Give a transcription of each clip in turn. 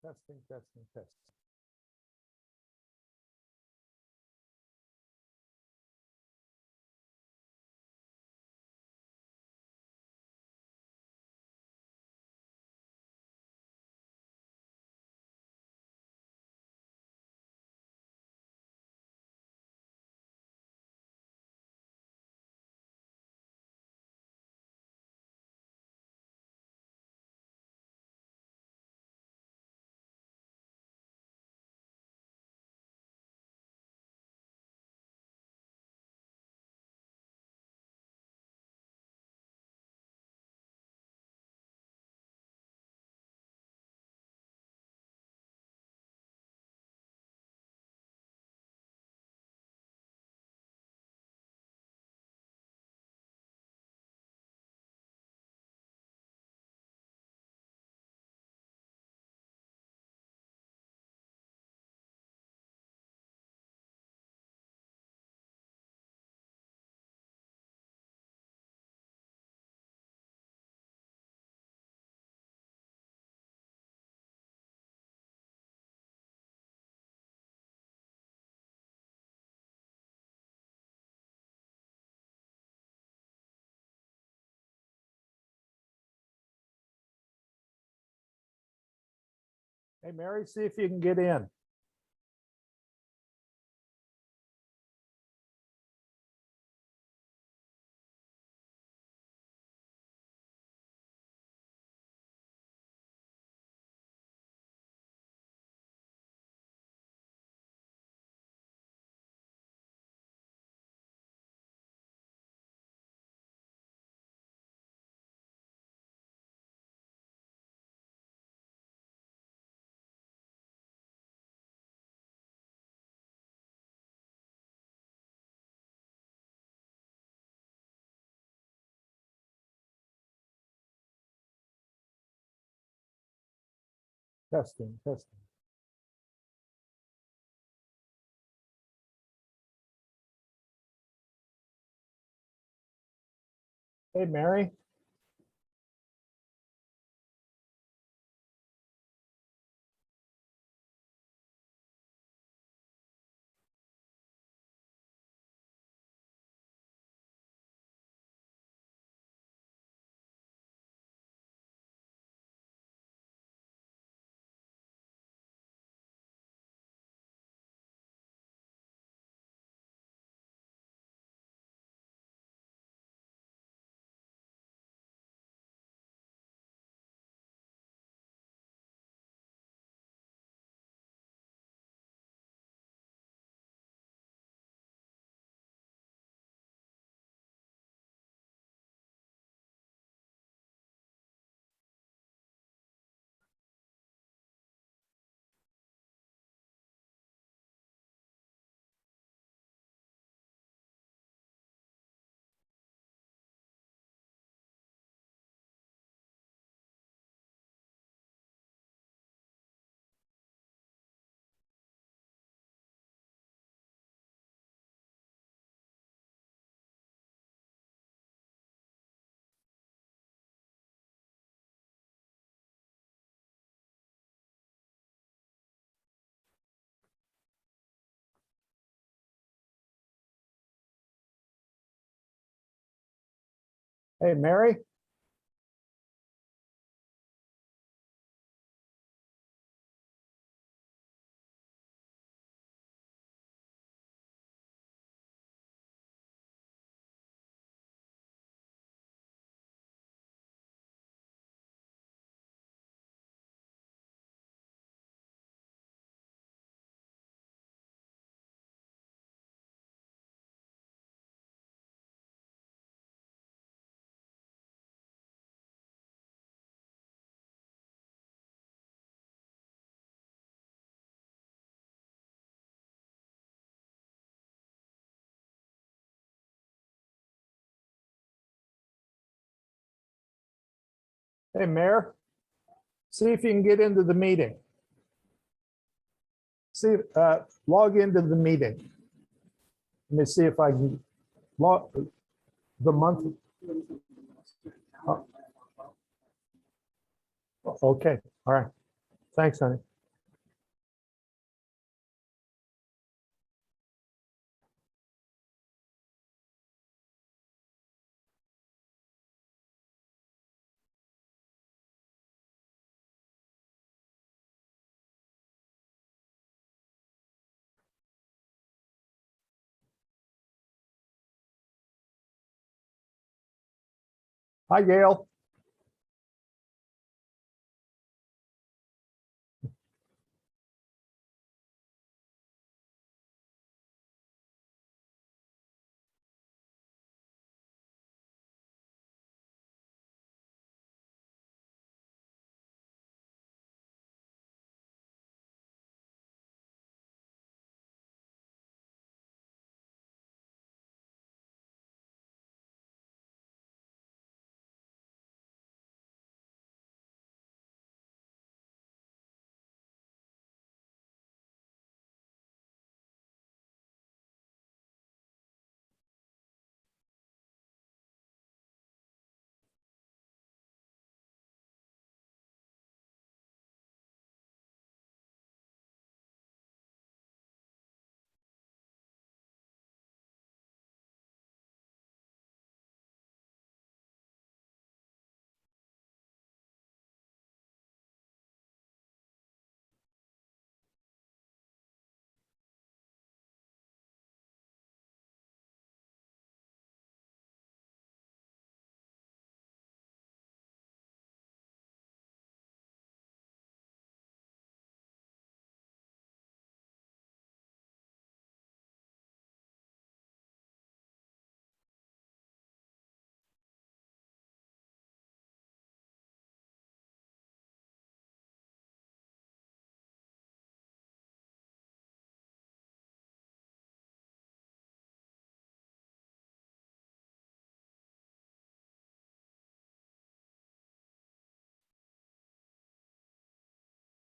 Testing, testing, testing. Hey, Mary, see if you can get in. Testing, testing. Hey, Mary. Hey, Mary. Hey, Mayor. See if you can get into the meeting. See, log into the meeting. Let me see if I can log the month. Okay, all right. Thanks, honey. Hi, Gail.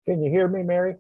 Can you hear me, Mary?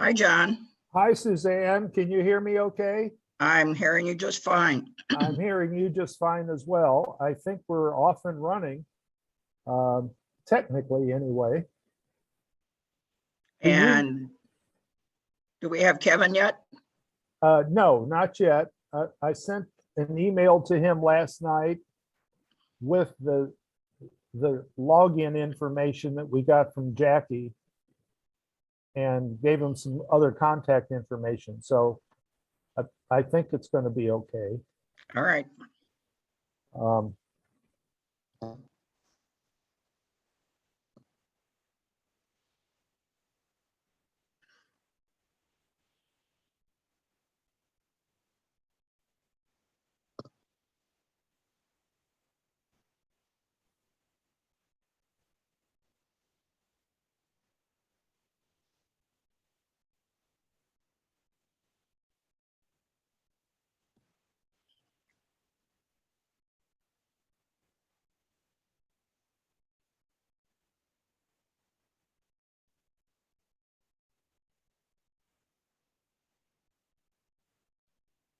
Hi, John. Hi, Suzanne. Can you hear me okay? I'm hearing you just fine. I'm hearing you just fine as well. I think we're off and running, technically anyway. And do we have Kevin yet? No, not yet. I sent an email to him last night with the login information that we got from Jackie and gave him some other contact information. So I think it's going to be okay. All right. Um,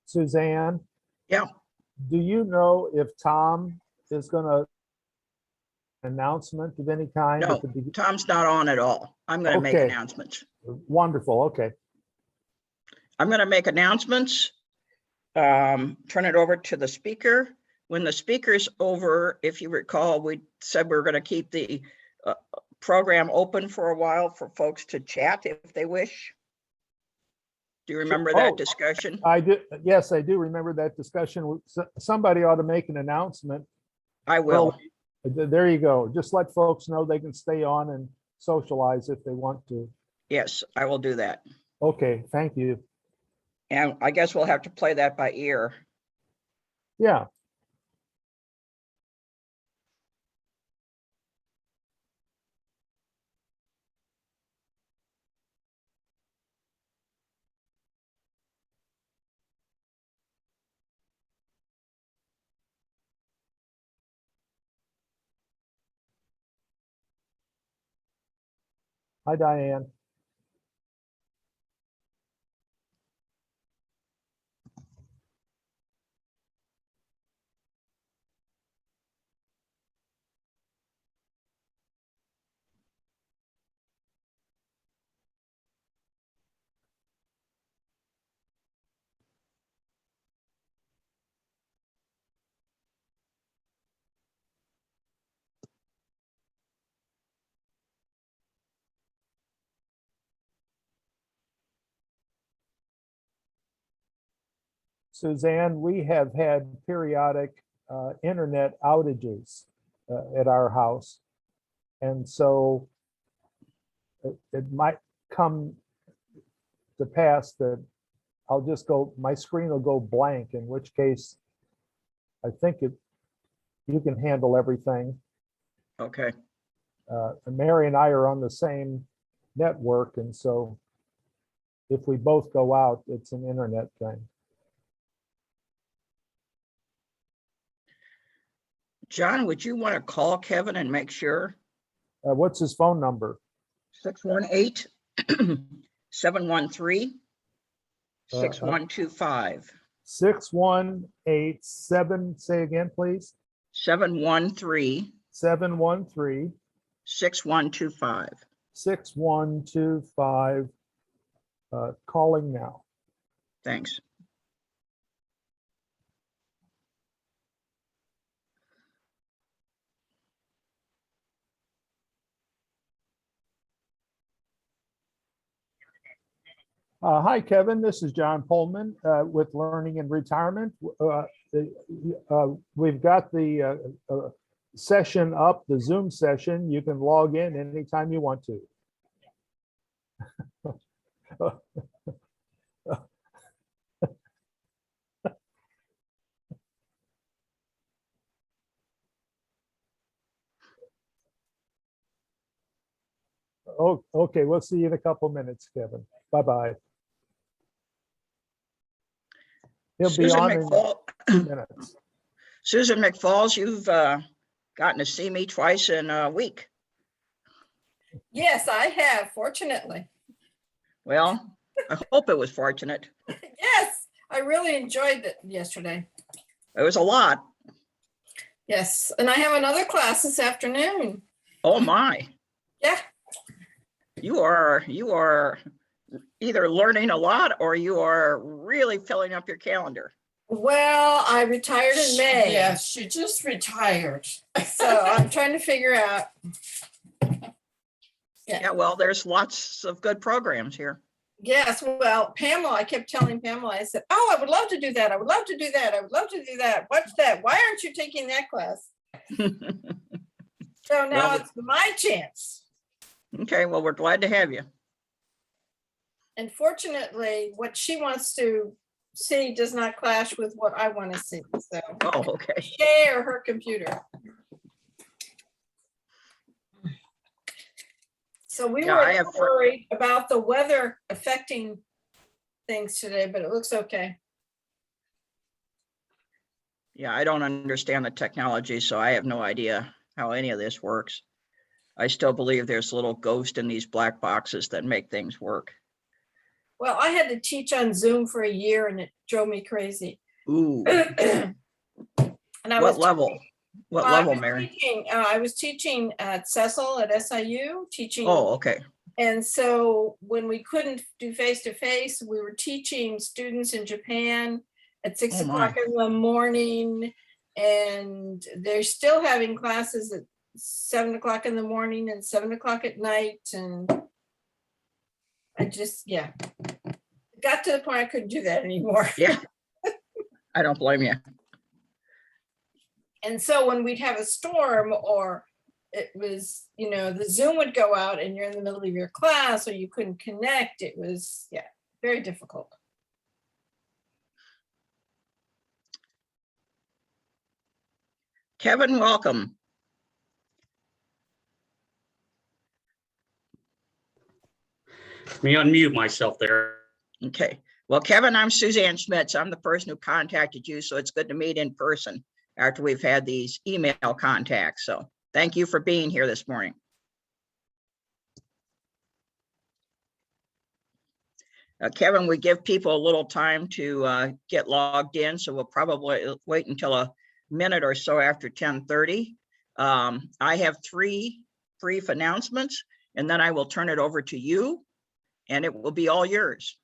Suzanne, Yeah. do you know if Tom is going to announcement of any kind? No, at the beginning? Tom's not on at all. I'm going to make Okay. announcements. Wonderful. Okay. I'm going to make announcements. Turn it over to the speaker. When the speaker's over, if you recall, we said we were going to keep the program open for a while for folks to chat if they wish. Do you remember that discussion? I do. Yes, I do remember that discussion. Somebody ought to make an announcement. I will. There you go. Just let folks know they can stay on and socialize if they want to. Yes, I will do that. Okay, thank you. And I guess we'll have to play that by ear. Yeah. Hi, Diane. Suzanne, we have had periodic internet outages at our house. And so it might come to pass that I'll just go, my screen will go blank, in which case I think you can handle everything. Okay. Mary and I are on the same network, and so if we both go out, it's an internet thing. John, would you want to call Kevin and make sure? What's his phone number? 618-713-6125. 6187, say again, please. 713-6125. 6125. Calling now. Thanks. Hi, Kevin. This is John Pullman with Learning and Retirement. We've got the session up, the Zoom session. You can log in anytime you want to. Oh, okay. We'll see you in a couple minutes, Kevin. Bye-bye. He'll be Susan on in McFall, 2 minutes. Susan McFalls, you've gotten to see me twice in a week. Yes, I have, fortunately. Well, I hope it was fortunate. Yes, I really enjoyed it yesterday. It was a lot. Yes, and I have another class this afternoon. Oh my, Yeah, you are either learning a lot or you are really filling up your calendar. well, I retired in May. Yeah, she just retired. So I'm trying to figure out. Yeah, well, there's lots of good programs here. Yes, well, Pamela, I kept telling Pamela, I said, oh, I would love to do that. I would love to do that. I would love to do that. What's that? Why aren't you taking that class? So now Well, it's my chance. Okay, well, we're glad to have you. And fortunately, what she wants to see does not clash with what I want to see. So Oh, okay. share her computer. So we Yeah, were I have worried about the weather affecting things today, but it looks okay. Yeah, I don't understand the technology, so I have no idea how any of this works. I still believe there's a little ghost in these black boxes that make things work. Well, I had to teach on Zoom for a year and it drove me crazy. Ooh, And I what was level? What Well, level, Mary? I was teaching at Cecil at SIU, teaching. Oh, okay. And so when we couldn't do face-to-face, we were teaching students in Japan at 6 Oh, my. o'clock in the morning. And they're still having classes at 7 o'clock in the morning and 7 o'clock at night. And I just, yeah, got to the point I couldn't do that anymore. Yeah, I don't blame you. And so when we'd have a storm or it was, you know, the Zoom would go out and you're in the middle of your class or you couldn't connect, it was, yeah, very difficult. Kevin, welcome. Let me unmute myself there. Okay. Well, Kevin, I'm Suzanne Schmitz. I'm the person who contacted you, so it's good to meet in person after we've had these email contacts. So thank you for being here this morning. Kevin, we give people a little time to get logged in, so we'll probably wait until a minute or so after 10:30. I have 3 brief announcements, and then I will turn it over to you, and it will be all yours.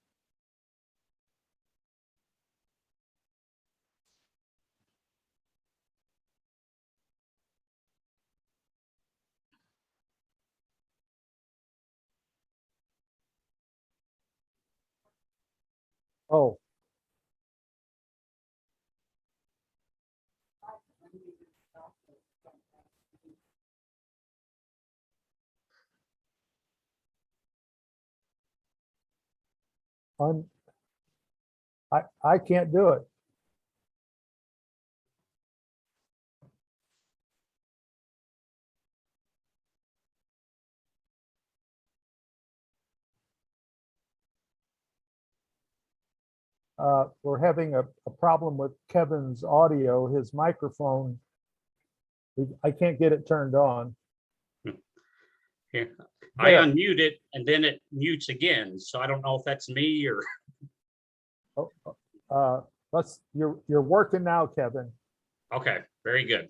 Oh, un, I can't do it. We're having a problem with Kevin's audio, his microphone. I can't get it turned on. Yeah. I There. unmute it and then it mutes again. So I don't know if that's me or You're working now, Kevin. okay, very good.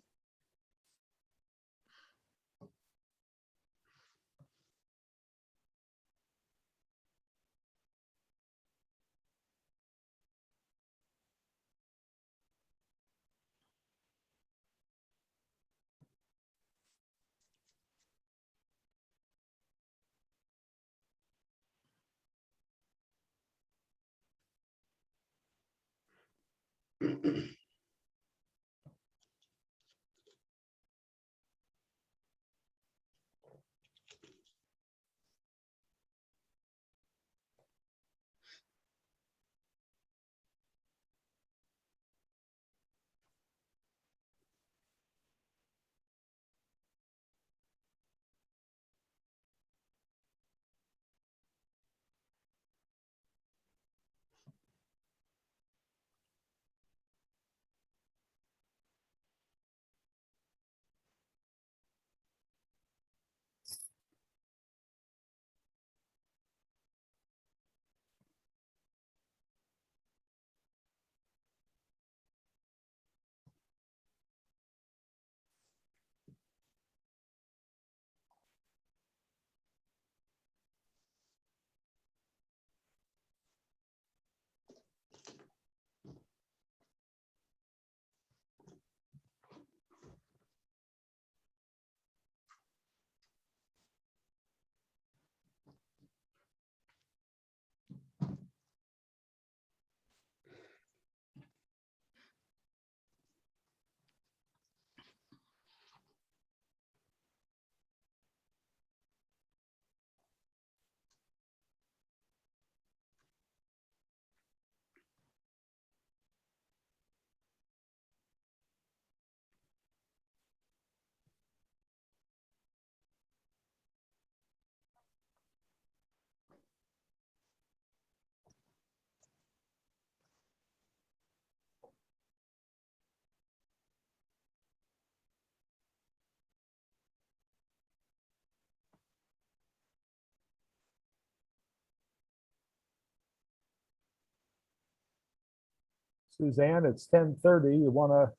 Suzanne, it's 10:30. You want to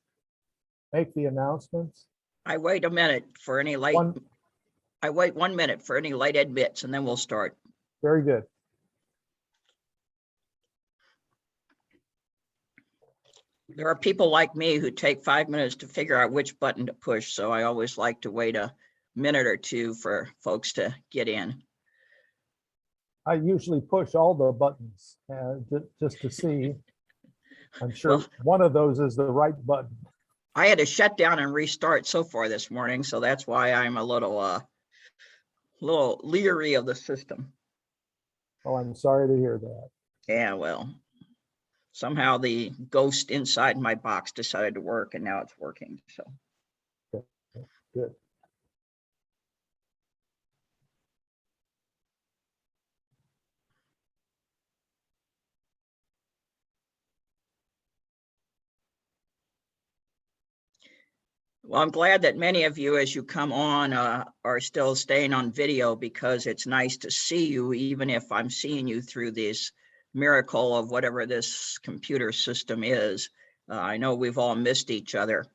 make the announcements? I wait a minute for any light. One, I wait 1 minute for any light ed bits and then we'll start. very good. There are people like me who take 5 minutes to figure out which button to push, so I always like to wait a minute or two for folks to get in. I usually push all the buttons just to see. I'm sure Well, one of those is the right button. I had to shut down and restart so far this morning, so that's why I'm a little leery of the system. Oh, I'm sorry to hear that. Yeah, well, somehow the ghost inside my box decided to work and now it's working, so. Good. Well, I'm glad that many of you, as you come on, are still staying on video because it's nice to see you, even if I'm seeing you through this miracle of whatever this computer system is. I know we've all missed each other.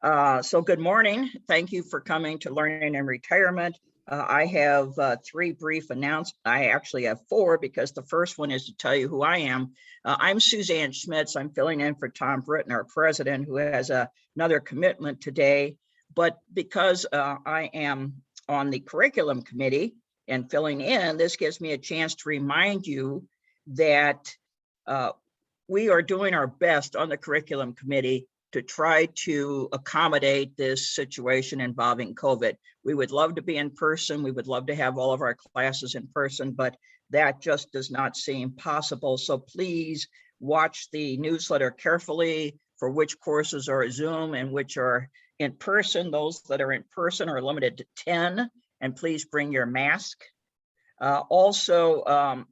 So good morning. Thank you for coming to Learning and Retirement. I have 3 brief announcements. I actually have 4 because the first one is to tell you who I am. I'm Suzanne Schmitz. I'm filling in for Tom Britton, our president, who has another commitment today. But because I am on the curriculum committee and filling in, this gives me a chance to remind you that we are doing our best on the curriculum committee to try to accommodate this situation involving COVID. We would love to be in person. We would love to have all of our classes in person, but that just does not seem possible. So please watch the newsletter carefully for which courses are Zoom and which are in person. Those that are in person are limited to 10, and please bring your mask. Also,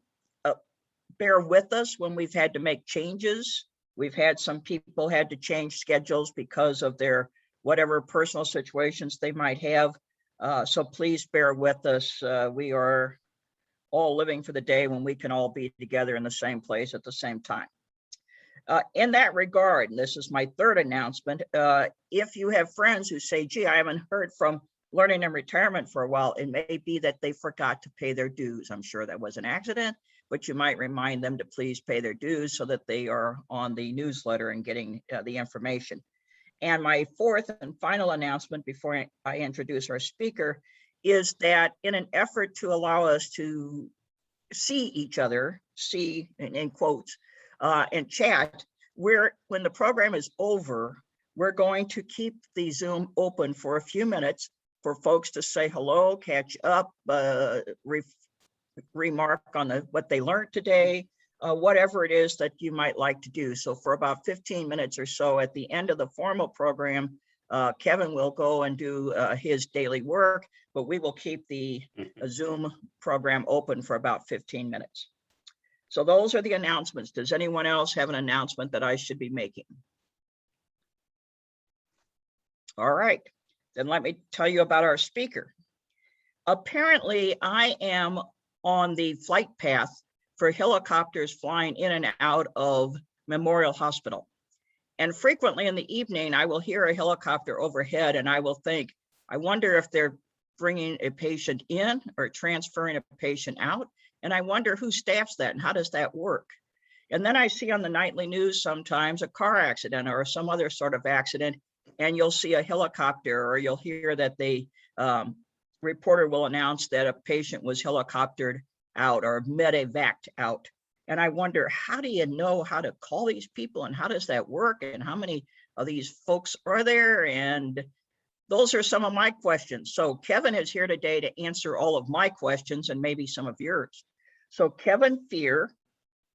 bear with us when we've had to make changes. We've had some people had to change schedules because of their whatever personal situations they might have. So please bear with us. We are all living for the day when we can all be together in the same place at the same time. In that regard, and this is my 3rd announcement, if you have friends who say, gee, I haven't heard from Learning and Retirement for a while, it may be that they forgot to pay their dues. I'm sure that was an accident, but you might remind them to please pay their dues so that they are on the newsletter and getting the information. And my 4th and final announcement before I introduce our speaker is that in an effort to allow us to see each other, see in quotes, and chat, when the program is over, we're going to keep the Zoom open for a few minutes for folks to say hello, catch up, remark on what they learned today, whatever it is that you might like to do. So for about 15 minutes or so at the end of the formal program, Kevin will go and do his daily work, but we will keep the Zoom program open for about 15 minutes. So those are the announcements. Does anyone else have an announcement that I should be making? All right, then let me tell you about our speaker. Apparently, I am on the flight path for helicopters flying in and out of Memorial Hospital. And frequently in the evening, I will hear a helicopter overhead and I will think, I wonder if they're bringing a patient in or transferring a patient out. And I wonder who staffs that and how does that work? And then I see on the nightly news sometimes a car accident or some other sort of accident, and you'll see a helicopter or you'll hear that the reporter will announce that a patient was helicoptered out or medevaced out. And I wonder, how do you know how to call these people and how does that work? And how many of these folks are there? And those are some of my questions. So Kevin is here today to answer all of my questions and maybe some of yours. So Kevin Fear,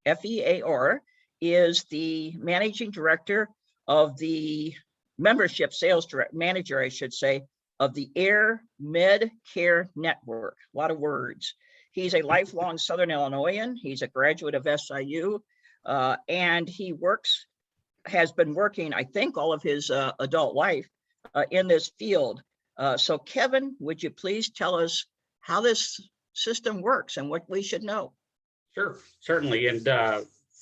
F-E-A-R, is the managing director of the membership sales manager, I should say, of the Air Med Care Network. A lot of words. He's a lifelong Southern Illinoisan. He's a graduate of SIU, and he has been working, I think, all of his adult life in this field. So Kevin, would you please tell us how this system works and what we should know? Sure, certainly. And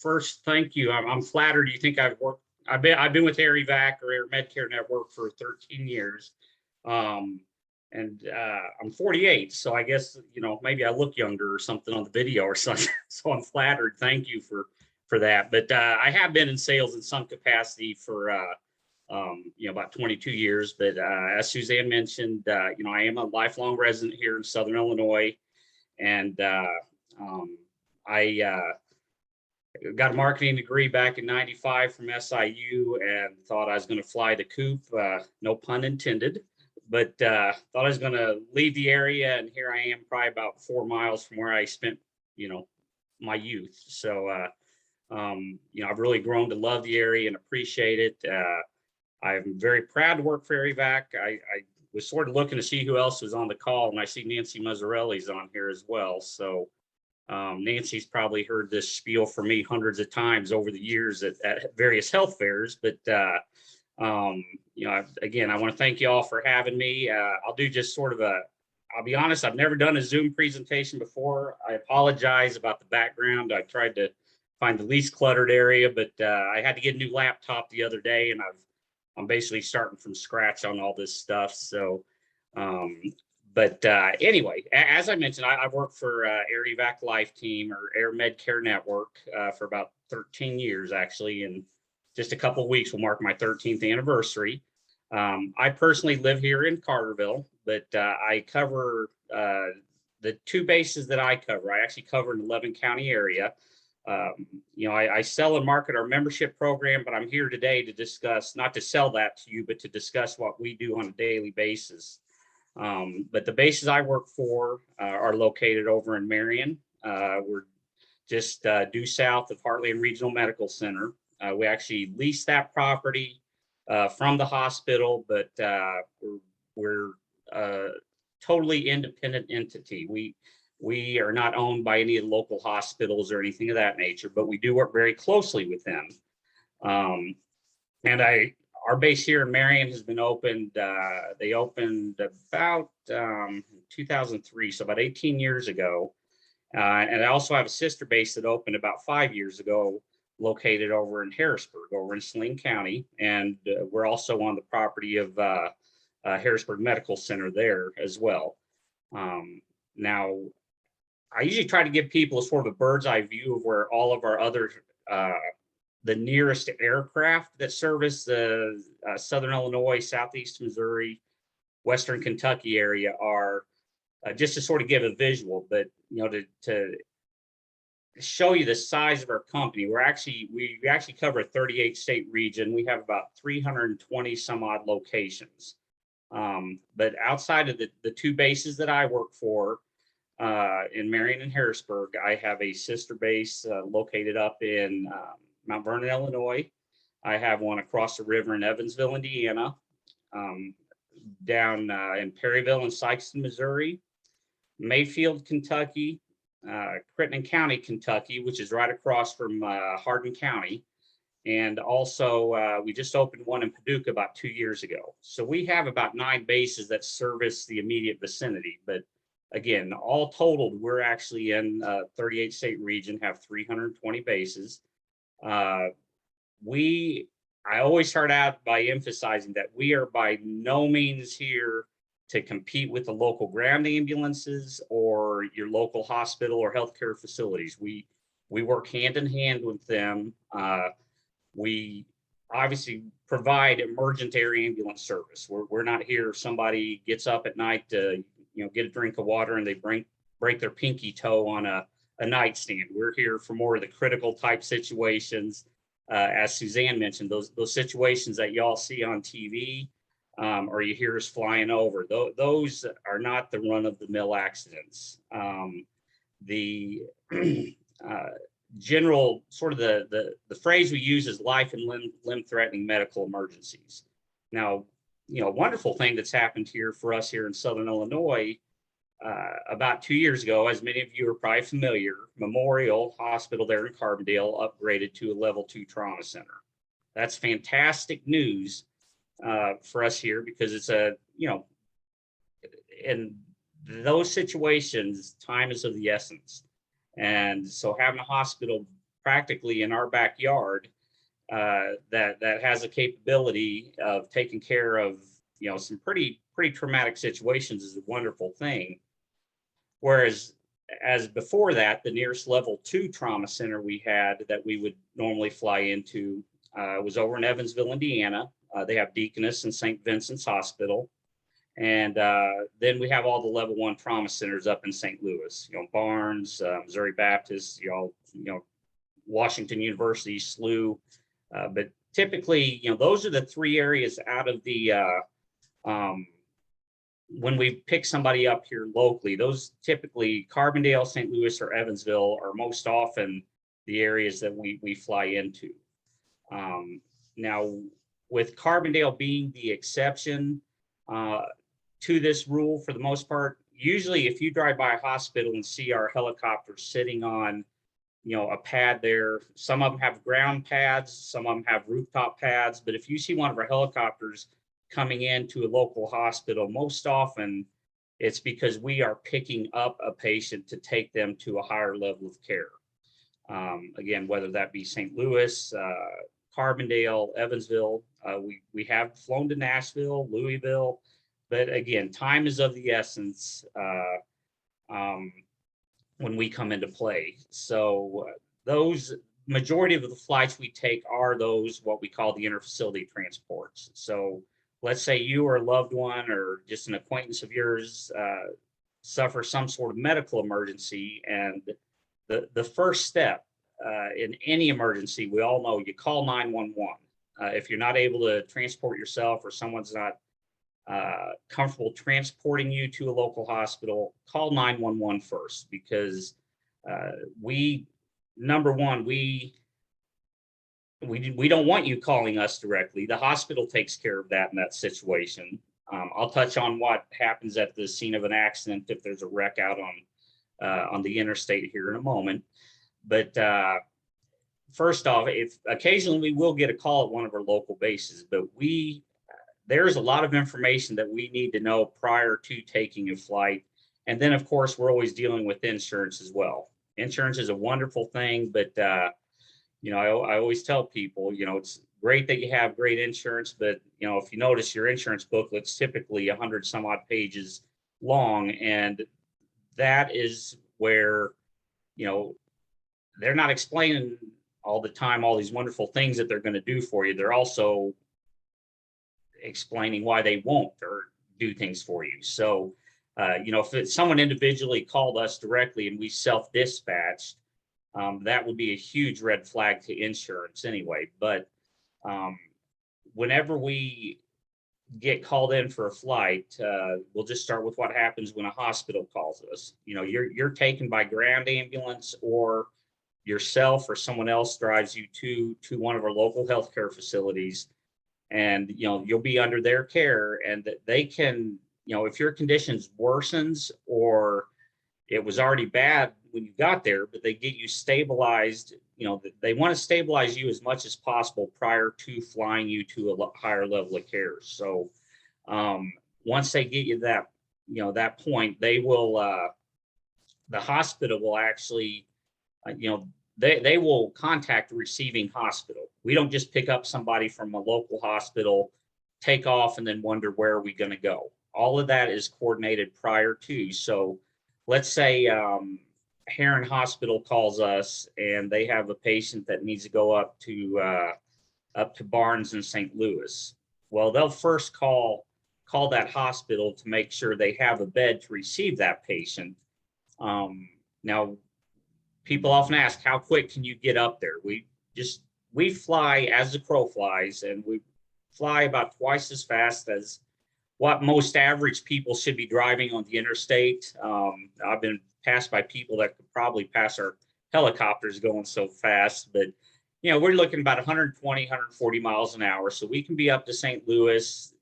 first, thank you. I'm flattered. You think I've been with Air Evac or Air Medcare Network for 13 years. And I'm 48, so I guess, maybe I look younger or something on the video or something. So I'm flattered. Thank you for that. But I have been in sales in some capacity for about 22 years. But as Suzanne mentioned, I am a lifelong resident here in Southern Illinois, and I got a marketing degree back in '95 from SIU, and thought I was going to fly the coop. No pun intended. But thought I was going to leave the area, and here I am, probably about 4 miles from where I spent, my youth. So, I've really grown to love the area and appreciate it. I'm very proud to work for Air Evac. I was sort of looking to see who else was on the call, and I see Nancy Mazzarelli's on here as well. So Nancy's probably heard this spiel from me hundreds of times over the years at various health fairs, but again, I want to thank you all for having me. I'll do just sort of I'll be honest, I've never done a Zoom presentation before. I apologize about the background. I tried to find the least cluttered area, but I had to get a new laptop the other day, and I'm basically starting from scratch on all this stuff. So, anyway, as I mentioned, I've worked for Air Evac Life Team or Air Medcare Network for about 13 years, actually, and just a couple of weeks will mark my 13th anniversary. I personally live here in Carterville, but I cover the two bases that I cover. I actually cover an 11 county area. I sell and market our membership program, but I'm here today to discuss, not to sell that to you, but to discuss what we do on a daily basis. But the bases I work for are located over in Marion. We're just due south of Heartland Regional Medical Center. We actually lease that property from the hospital, but we're a totally independent entity. We are not owned by any of the local hospitals or anything of that nature, but we do work very closely with them. Our base here in Marion has been opened. They opened about 2003, so about 18 years ago. And I also have a sister base that opened about 5 years ago, located over in Harrisburg, over in Saline County. And we're also on the property of Harrisburg Medical Center there as well. Now, I usually try to give people a sort of a bird's eye view of where all of our other, the nearest aircraft that service the Southern Illinois, Southeast Missouri, Western Kentucky area are, just to sort of give a visual, but, to show you the size of our company. We actually cover a 38 state region. We have about 320 some odd locations. But outside of the two bases that I work for, in Marion and Harrisburg, I have a sister base located up in Mount Vernon, Illinois. I have one across the river in Evansville, Indiana, down in Perryville and Sikeston, Missouri, Mayfield, Kentucky, Crittenden County, Kentucky, which is right across from Hardin County. And also, we just opened one in Paducah about 2 years ago. So we have about 9 bases that service the immediate vicinity. But again, all totaled, we're actually in 38 state region, have 320 bases. I always start out by emphasizing that we are by no means here to compete with the local ground ambulances or your local hospital or healthcare facilities. We work hand in hand with them. We obviously provide emergent air ambulance service. We're not here if somebody gets up at night to get a drink of water and they break their pinky toe on a nightstand. We're here for more of the critical type situations. As Suzanne mentioned, those situations that y'all see on TV, or you hear us flying over, those are not the run-of-the-mill accidents. The general sort of the phrase we use is life and limb-threatening medical emergencies. Now, a wonderful thing that's happened here for us here in Southern Illinois, about 2 years ago, as many of you are probably familiar, Memorial Hospital there in Carbondale upgraded to a level 2 trauma center. That's fantastic news for us here, because it's in those situations, time is of the essence. And so having a hospital practically in our backyard that has a capability of taking care of, some pretty traumatic situations is a wonderful thing. Whereas as before that, the nearest level 2 trauma center we had that we would normally fly into was over in Evansville, Indiana. They have Deaconess and St. Vincent's Hospital. And then we have all the level 1 trauma centers up in St. Louis, Barnes, Missouri Baptist, Washington University, SLU. But typically, those are the 3 areas out of the, when we pick somebody up here locally, those typically Carbondale, St. Louis, or Evansville are most often the areas that we fly into. Now, with Carbondale being the exception to this rule for the most part, usually if you drive by a hospital and see our helicopters sitting on, a pad there, some of them have ground pads, some of them have rooftop pads, but if you see one of our helicopters coming into a local hospital, most often it's because we are picking up a patient to take them to a higher level of care. Again, whether that be St. Louis, Carbondale, Evansville, we have flown to Nashville, Louisville, but again, time is of the essence when we come into play. So those majority of the flights we take are those what we call the interfacility transports. So let's say you or a loved one or just an acquaintance of yours suffer some sort of medical emergency, and the first step in any emergency, we all know you call 911. If you're not able to transport yourself or someone's not comfortable transporting you to a local hospital, call 911 first, because number one, we don't want you calling us directly. The hospital takes care of that in that situation. I'll touch on what happens at the scene of an accident if there's a wreck out on the interstate here in a moment. But first off, if occasionally we will get a call at one of our local bases, but there's a lot of information that we need to know prior to taking a flight. And then, of course, we're always dealing with insurance as well. Insurance is a wonderful thing, but, I always tell people, it's great that you have great insurance, but, if you notice your insurance booklet's typically 100 some odd pages long. And that is where, they're not explaining all the time all these wonderful things that they're going to do for you. They're also explaining why they won't or do things for you. So, if someone individually called us directly and we self-dispatched, that would be a huge red flag to insurance anyway. But whenever we get called in for a flight, we'll just start with what happens when a hospital calls us. You're taken by ground ambulance, or yourself or someone else drives you to one of our local healthcare facilities. And, you'll be under their care, and they can, if your conditions worsens or it was already bad when you got there, but they get you stabilized, they want to stabilize you as much as possible prior to flying you to a higher level of care. So once they get you that point, they will, the hospital will actually, they will contact the receiving hospital. We don't just pick up somebody from a local hospital, take off, and then wonder where are we going to go. All of that is coordinated prior to. So let's say Heron Hospital calls us and they have a patient that needs to go up to Barnes in St. Louis. Well, they'll first call that hospital to make sure they have a bed to receive that patient. Now, people often ask, how quick can you get up there? We fly as the crow flies, and we fly about twice as fast as what most average people should be driving on the interstate. I've been passed by people that could probably pass our helicopters going so fast, but we're looking about 120, 140 miles an hour. So we can be up to St. Louis,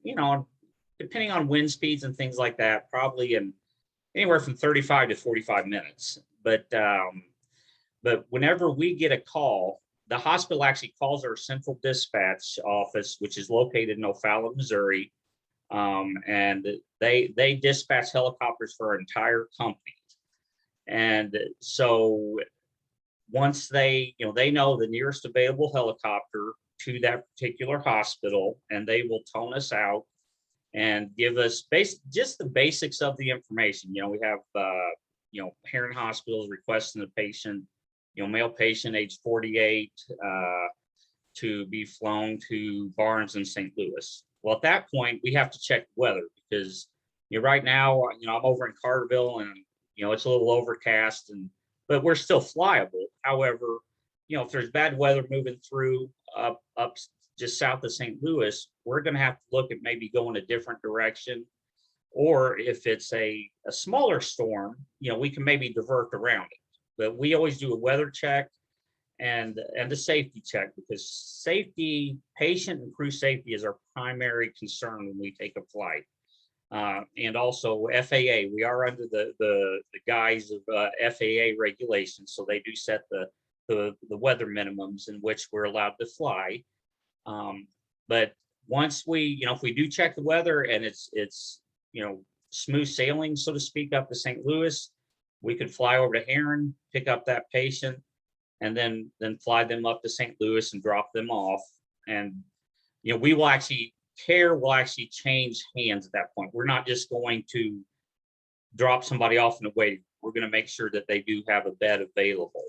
depending on wind speeds and things like that, probably in anywhere from 35 to 45 minutes. But whenever we get a call, the hospital actually calls our central dispatch office, which is located in O'Fallon, Missouri. And they dispatch helicopters for our entire company. And so once they, they know the nearest available helicopter to that particular hospital, and they will tone us out and give us just the basics of the information. We have, parent hospitals requesting the patient, male patient age 48, to be flown to Barnes in St. Louis. Well, at that point, we have to check the weather because right now, I'm over in Carterville and, it's a little overcast, but we're still flyable. However, if there's bad weather moving through up just south of St. Louis, we're going to have to look at maybe going a different direction. Or if it's a smaller storm, we can maybe divert around it. But we always do a weather check and a safety check, because safety, patient and crew safety is our primary concern when we take a flight. And also FAA, we are under the guise of FAA regulations, so they do set the weather minimums in which we're allowed to fly. But once we, if we do check the weather and it's smooth sailing, so to speak, up to St. Louis, we could fly over to Heron, pick up that patient, and then fly them up to St. Louis and drop them off. And we will actually change hands at that point. We're not just going to drop somebody off in the waiting. We're going to make sure that they do have a bed available.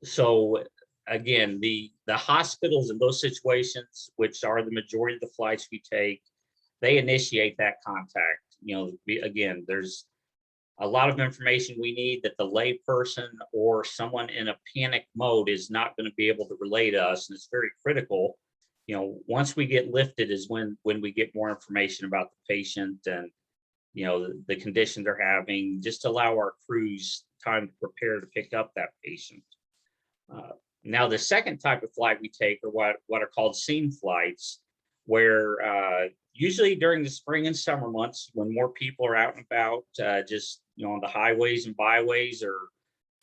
So again, the hospitals in those situations, which are the majority of the flights we take, they initiate that contact. Again, there's a lot of information we need that the lay person or someone in a panic mode is not going to be able to relay to us. And it's very critical. Once we get lifted is when we get more information about the patient and, the condition they're having, just to allow our crews time to prepare to pick up that patient. Now, the second type of flight we take are what are called scene flights, where usually during the spring and summer months, when more people are out and about, just on the highways and byways,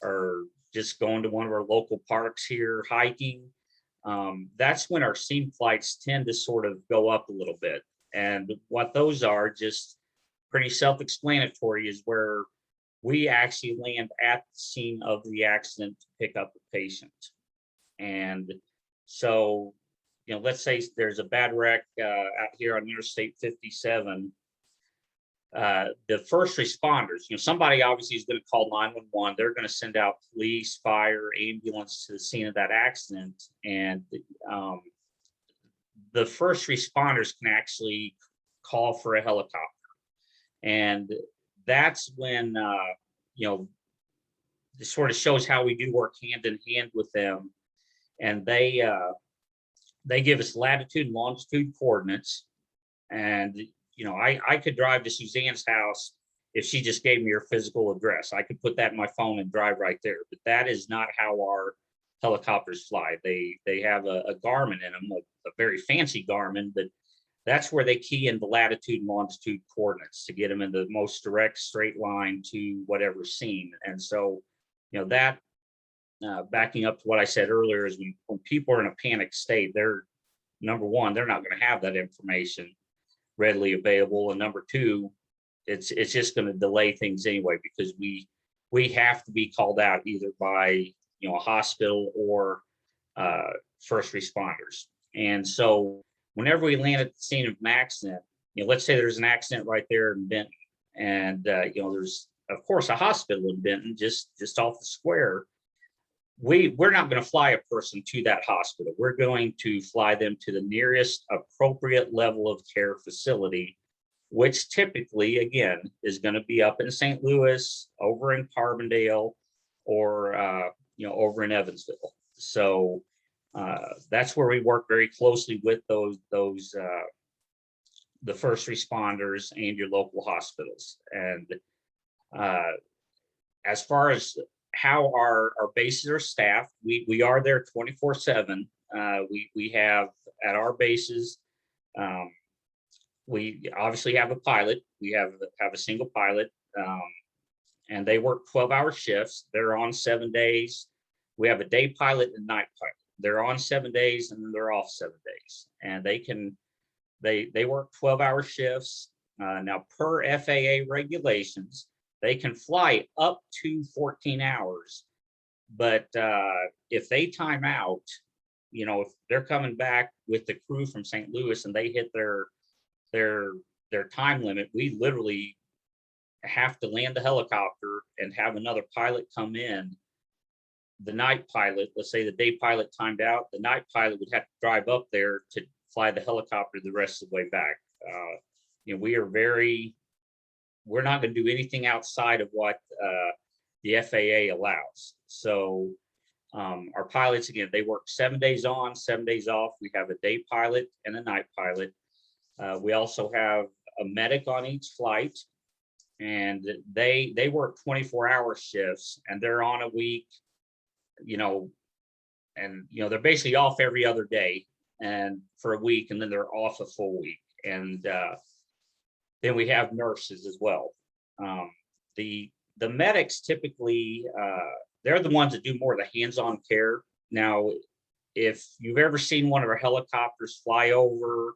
or just going to one of our local parks here hiking, that's when our scene flights tend to sort of go up a little bit. And what those are, just pretty self-explanatory, is where we actually land at the scene of the accident to pick up the patient. And so, let's say there's a bad wreck out here on Interstate 57. The first responders, somebody obviously is going to call 911. They're going to send out police, fire, ambulance to the scene of that accident. And the first responders can actually call for a helicopter. And that's when, it sort of shows how we do work hand in hand with them. And they give us latitude and longitude coordinates. And, I could drive to Suzanne's house if she just gave me her physical address. I could put that in my phone and drive right there. But that is not how our helicopters fly. They have a Garmin in them, a very fancy Garmin, but that's where they key in the latitude and longitude coordinates to get them in the most direct straight line to whatever scene. And so, that backing up to what I said earlier is when people are in a panic state, they're, number one, they're not going to have that information readily available. And number two, it's just going to delay things anyway, because we have to be called out either by, a hospital or first responders. And so whenever we land at the scene of an accident, let's say there's an accident right there in Benton, and there's of course a hospital in Benton just off the square. We're not going to fly a person to that hospital. We're going to fly them to the nearest appropriate level of care facility, which typically, again, is going to be up in St. Louis, over in Carbondale, or over in Evansville. So that's where we work very closely with those the first responders and your local hospitals. And as far as how our bases are staffed, we are there 24/7. We have at our bases, we obviously have a pilot. We have a single pilot, and they work 12-hour shifts. They're on 7 days. We have a day pilot and night pilot. They're on 7 days and then they're off 7 days. And they work 12-hour shifts. Now, per FAA regulations, They can fly up to 14 hours, but if they time out, you know, if they're coming back with the crew from St. Louis and they hit their time limit, we literally have to land the helicopter and have another pilot come in. The night pilot, let's say the day pilot timed out, the night pilot would have to drive up there to fly the helicopter the rest of the way back. You know, we're not going to do anything outside of what the FAA allows. So our pilots, again, they work 7 days on, 7 days off. We have a day pilot and a night pilot. We also have a medic on each flight, and they work 24-hour shifts, and they're on a week, you know, and you know, they're basically off every other day and for a week, and then they're off a full week. And then we have nurses as well. The medics typically, they're the ones that do more of the hands-on care. Now, if you've ever seen one of our helicopters fly over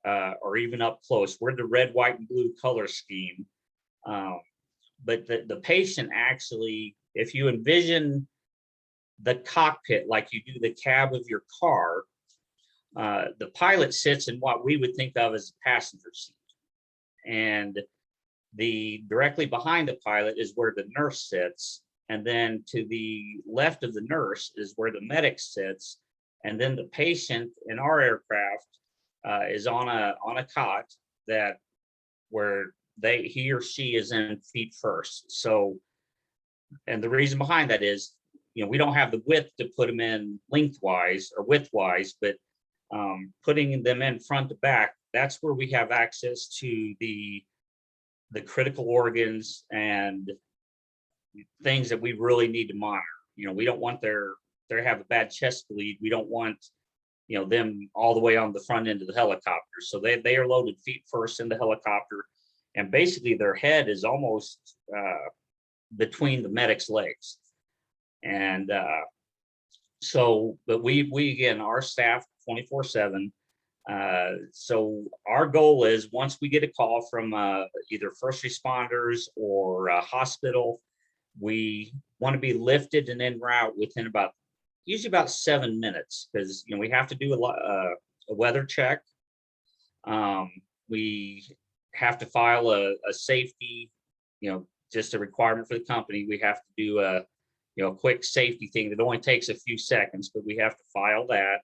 or even up close, we're the red, white, and blue color scheme. But the patient actually, if you envision the cockpit like you do the cab of your car, the pilot sits in what we would think of as a passenger seat. And directly behind the pilot is where the nurse sits. And then to the left of the nurse is where the medic sits. And then the patient in our aircraft is on a cot that where he or she is in feet first. So, and the reason behind that is, you know, we don't have the width to put them in lengthwise or widthwise, but putting them in front to back, that's where we have access to the critical organs and things that we really need to monitor. You know, we don't want they have a bad chest bleed. We don't want, you know, them all the way on the front end of the helicopter. So they are loaded feet first in the helicopter, and basically their head is almost between the medic's legs. And so, but we again, our staff 24/7. So our goal is, once we get a call from either first responders or a hospital, we want to be lifted and en route within usually about 7 minutes, because you know, we have to do a weather check. We have to file a safety, you know, just a requirement for the company. We have to do a quick safety thing that only takes a few seconds, but we have to file that.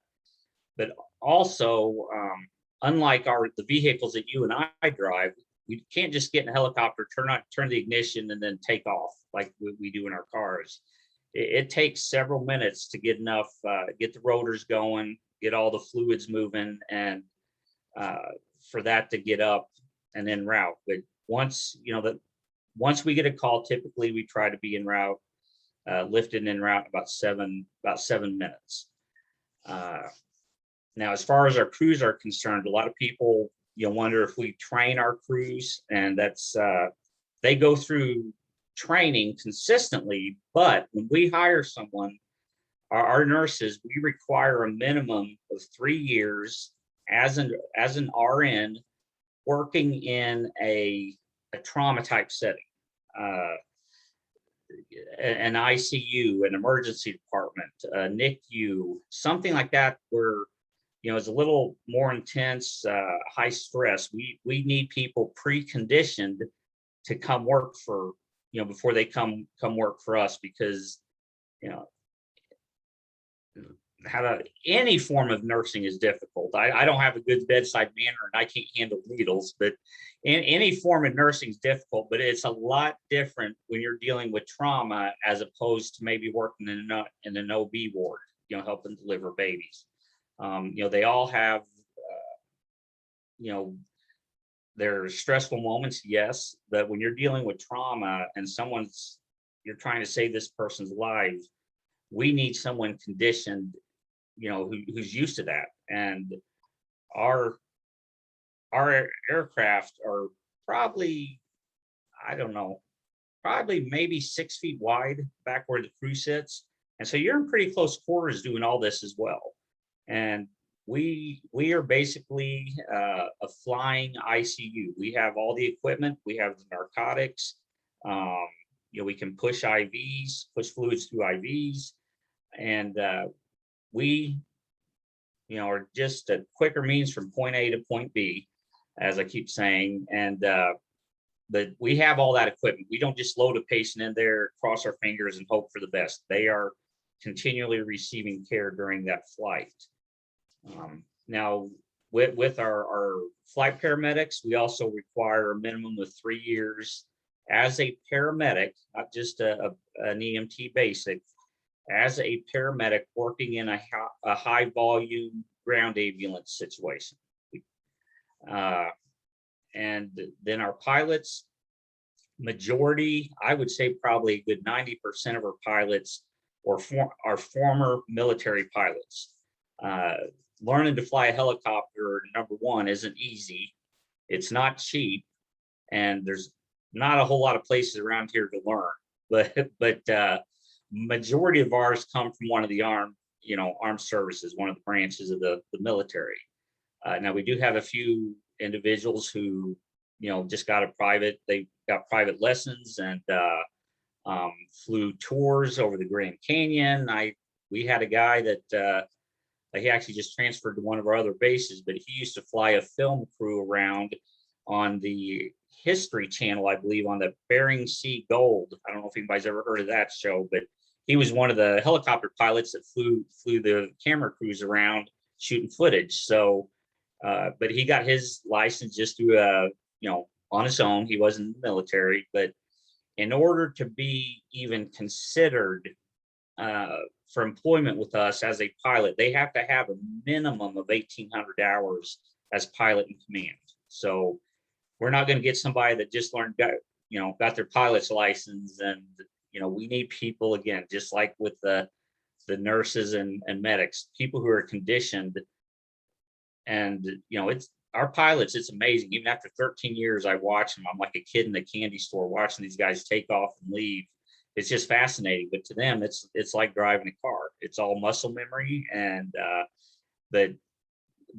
But also, unlike the vehicles that you and I drive, we can't just get in a helicopter, turn the ignition, and then take off like we do in our cars. It takes several minutes to get get the rotors going, get all the fluids moving, and for that to get up and en route. But once we get a call, typically we try to be en route, lifted and en route about 7 minutes. Now, as far as our crews are concerned, a lot of people, you know, wonder if we train our crews, and that's they go through training consistently. But when we hire someone, our nurses, we require a minimum of 3 years as an RN working in a trauma type setting, an ICU, an emergency department, a NICU, something like that, where, you know, it's a little more intense, high stress. We need people preconditioned to come work for, you know, before they come work for us, because, you know, any form of nursing is difficult. I don't have a good bedside manner, and I can't handle needles, but any form of nursing is difficult. But it's a lot different when you're dealing with trauma, as opposed to maybe working in an OB ward, you know, helping deliver babies. You know, they all have, you know, there's stressful moments, yes, but when you're dealing with trauma and you're trying to save this person's life, we need someone conditioned, you know, who's used to that. And our aircraft are probably, I don't know, probably maybe 6 feet wide back where the crew sits. And so you're in pretty close quarters doing all this as well. And we are basically a flying ICU. We have all the equipment, we have the narcotics, We can push IVs, push fluids through IVs, and we, are just a quicker means from point A to point B, as I keep saying. And but we have all that equipment. We don't just load a patient in there, cross our fingers, and hope for the best. They are continually receiving care during that flight. Now, with our flight paramedics, we also require a minimum of 3 years as a paramedic, not just an EMT basic, as a paramedic working in a high volume ground ambulance situation. And then our pilots, majority, I would say probably a good 90% of our pilots are former military pilots. Learning to fly a helicopter, number one, isn't easy. It's not cheap, and there's not a whole lot of places around here to learn. But majority of ours come from one of the armed services, one of the branches of the military. Now we do have a few individuals who, just they got private lessons and flew tours over the Grand Canyon. We had a guy that he actually just transferred to one of our other bases, but he used to fly a film crew around on the History Channel, I believe, on the Bering Sea Gold. I don't know if anybody's ever heard of that show, but he was one of the helicopter pilots that flew the camera crews around shooting footage. So, but he got his license just through on his own. He wasn't in the military, but in order to be even considered for employment with us as a pilot, they have to have a minimum of 1,800 hours as pilot in command. So we're not going to get somebody that just got their pilot's license. And, we need people, again, just like with the nurses and medics, people who are conditioned. And, it's our pilots, it's amazing. Even after 13 years, I watch them. I'm like a kid in the candy store watching these guys take off and leave. It's just fascinating, but to them, it's like driving a car. It's all muscle memory. And but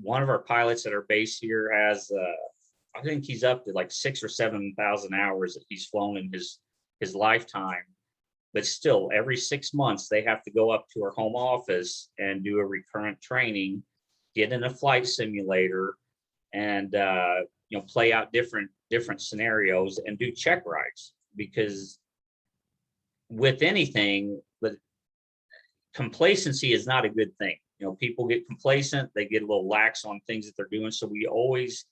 one of our pilots at our base here has, I think he's up to like 6,000 or 7,000 hours that he's flown in his lifetime. But still, every 6 months they have to go up to our home office and do a recurrent training, get in a flight simulator, and play out different scenarios and do check rides. Because with anything, but complacency is not a good thing. People get complacent, they get a little lax on things that they're doing. So we always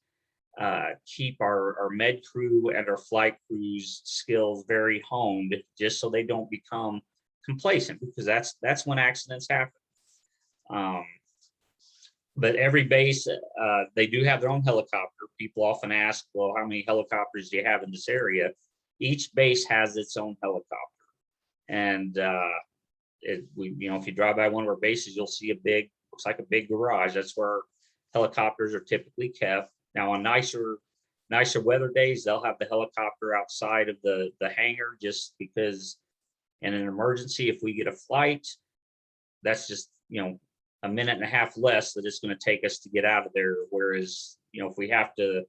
keep our med crew and our flight crews skills very honed, just so they don't become complacent, because that's when accidents happen. But every base, they do have their own helicopter. People often ask, well, how many helicopters do you have in this area? Each base has its own helicopter. And if you drive by one of our bases, you'll see looks like a big garage. That's where helicopters are typically kept. Now, on nicer weather days, they'll have the helicopter outside of the hangar, just because in an emergency, if we get a flight, that's just, a minute and a half less that it's going to take us to get out of there. Whereas, if we have to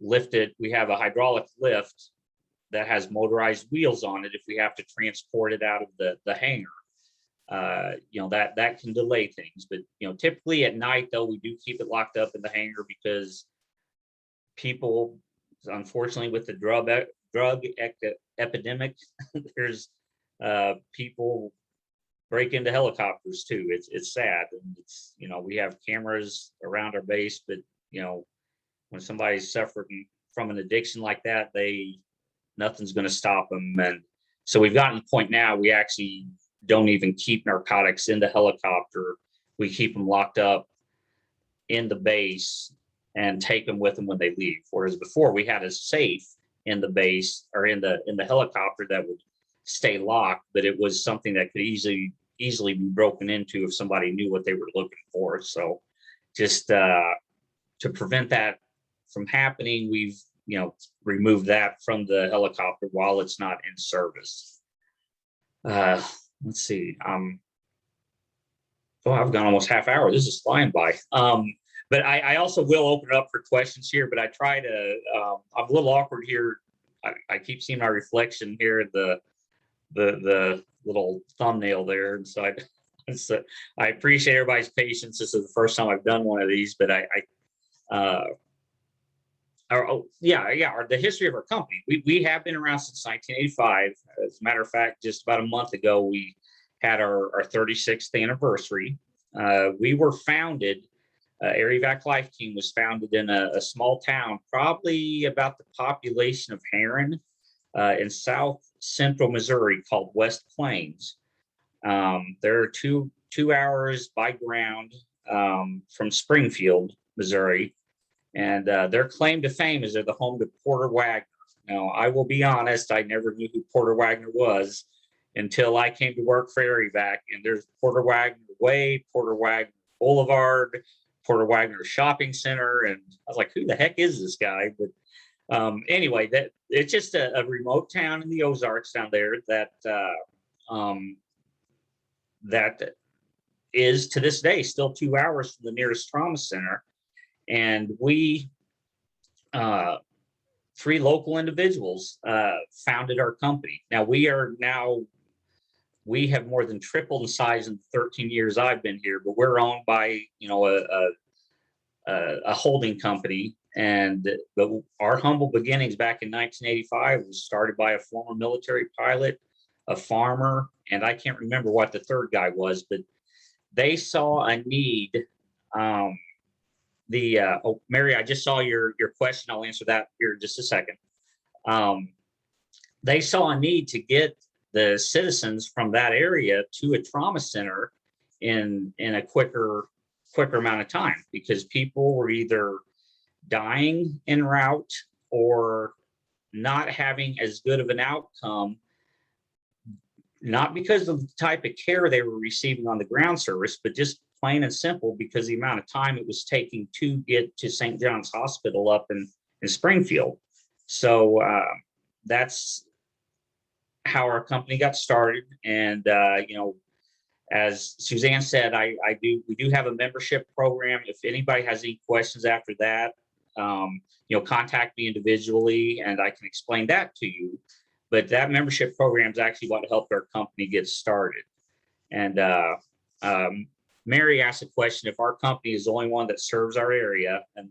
lift it, we have a hydraulic lift that has motorized wheels on it. If we have to transport it out of the hangar, that can delay things. But, typically at night, though, we do keep it locked up in the hangar, because people, unfortunately, with the drug epidemic, there's people break into helicopters too. It's sad. And it's, we have cameras around our base, but, when somebody's suffering from an addiction like that, nothing's going to stop them. And so we've gotten to the point now, we actually don't even keep narcotics in the helicopter. We keep them locked up in the base and take them with them when they leave. Whereas before, we had a safe in the base or in the helicopter that would stay locked, but it was something that could easily be broken into if somebody knew what they were looking for. So just to prevent that from happening, we've removed that from the helicopter while it's not in service. Let's see. I've gone almost half hour. This is flying by. But I also will open it up for questions here, but I try to, I'm a little awkward here I keep seeing my reflection here at the little thumbnail there. And so I appreciate everybody's patience. This is the first time I've done one of these, but the history of our company. We have been around since 1985. As a matter of fact, just about a month ago, we had our 36th anniversary. We were founded, Air Evac Life Team was founded in a small town, probably about the population of Heron, in south central Missouri, called West Plains. They're 2 hours by ground from Springfield, Missouri. And their claim to fame is they're the home to Porter Wagner. Now, I will be honest, I never knew who Porter Wagner was until I came to work for Air Evac. And there's Porter Wagner Way, Porter Wagner Boulevard, Porter Wagner Shopping Center. And I was like, who the heck is this guy? But anyway, that it's just a remote town in the Ozarks down there that that is to this day still 2 hours from the nearest trauma center. And we, 3 local individuals, founded our company. Now we have more than tripled in size in 13 years I've been here, but we're owned by, a holding company. But our humble beginnings back in 1985 was started by a former military pilot, a farmer, and I can't remember what the third guy was, but they saw a need. Mary, I just saw your question. I'll answer that here in just a second. They saw a need to get the citizens from that area to a trauma center in a quicker amount of time, because people were either dying en route or not having as good of an outcome, not because of the type of care they were receiving on the ground service, but just plain and simple because the amount of time it was taking to get to St. John's Hospital up in Springfield. So that's how our company got started. And as Suzanne said, we do have a membership program. If anybody has any questions after that, contact me individually and I can explain that to you. But that membership program is actually what helped our company get started. And Mary asked a question, if our company is the only one that serves our area, and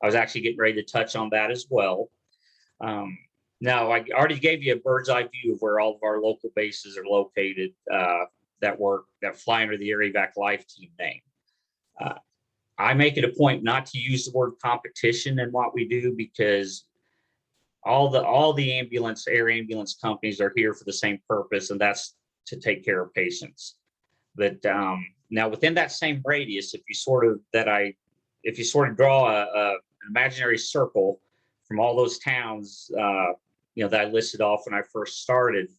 I was actually getting ready to touch on that as well. Now, I already gave you a bird's eye view of where all of our local bases are located that fly under the Air Evac Life Team name. I make it a point not to use the word competition in what we do, because all the air ambulance companies are here for the same purpose, and that's to take care of patients. But now within that same radius, if you sort of draw an imaginary circle from all those towns, that I listed off when I first started,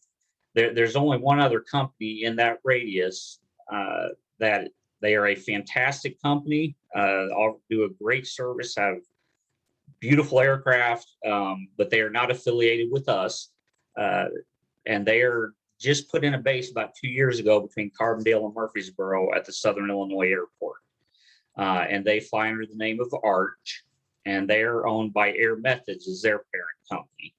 there's only one other company in that radius that they are a fantastic company, all do a great service, have beautiful aircraft, but they are not affiliated with us. And they are just put in a base about 2 years ago between Carbondale and Murfreesboro at the Southern Illinois Airport. And they fly under the name of Arch, and they are owned by Air Methods as their parent company.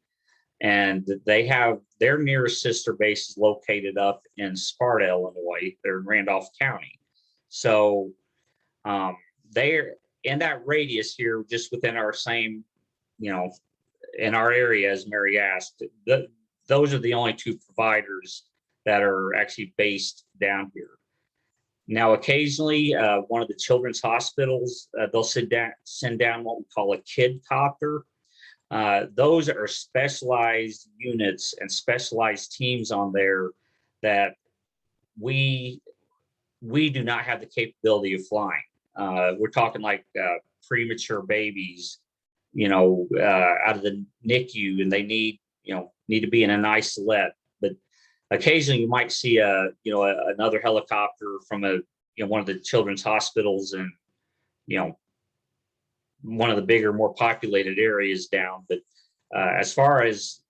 And they have their nearest sister base is located up in Sparta, Illinois. They're in Randolph County. So they're in that radius here, just within our same, in our area, as Mary asked, those are the only 2 providers that are actually based down here. Now, occasionally, one of the children's hospitals, they'll send down what we call a kid copter. Those are specialized units and specialized teams on there that we do not have the capability of flying. We're talking like premature babies, out of the NICU, and they need to be in an isolette. But occasionally you might see another helicopter from one of the children's hospitals and one of the bigger, more populated areas down. But as far as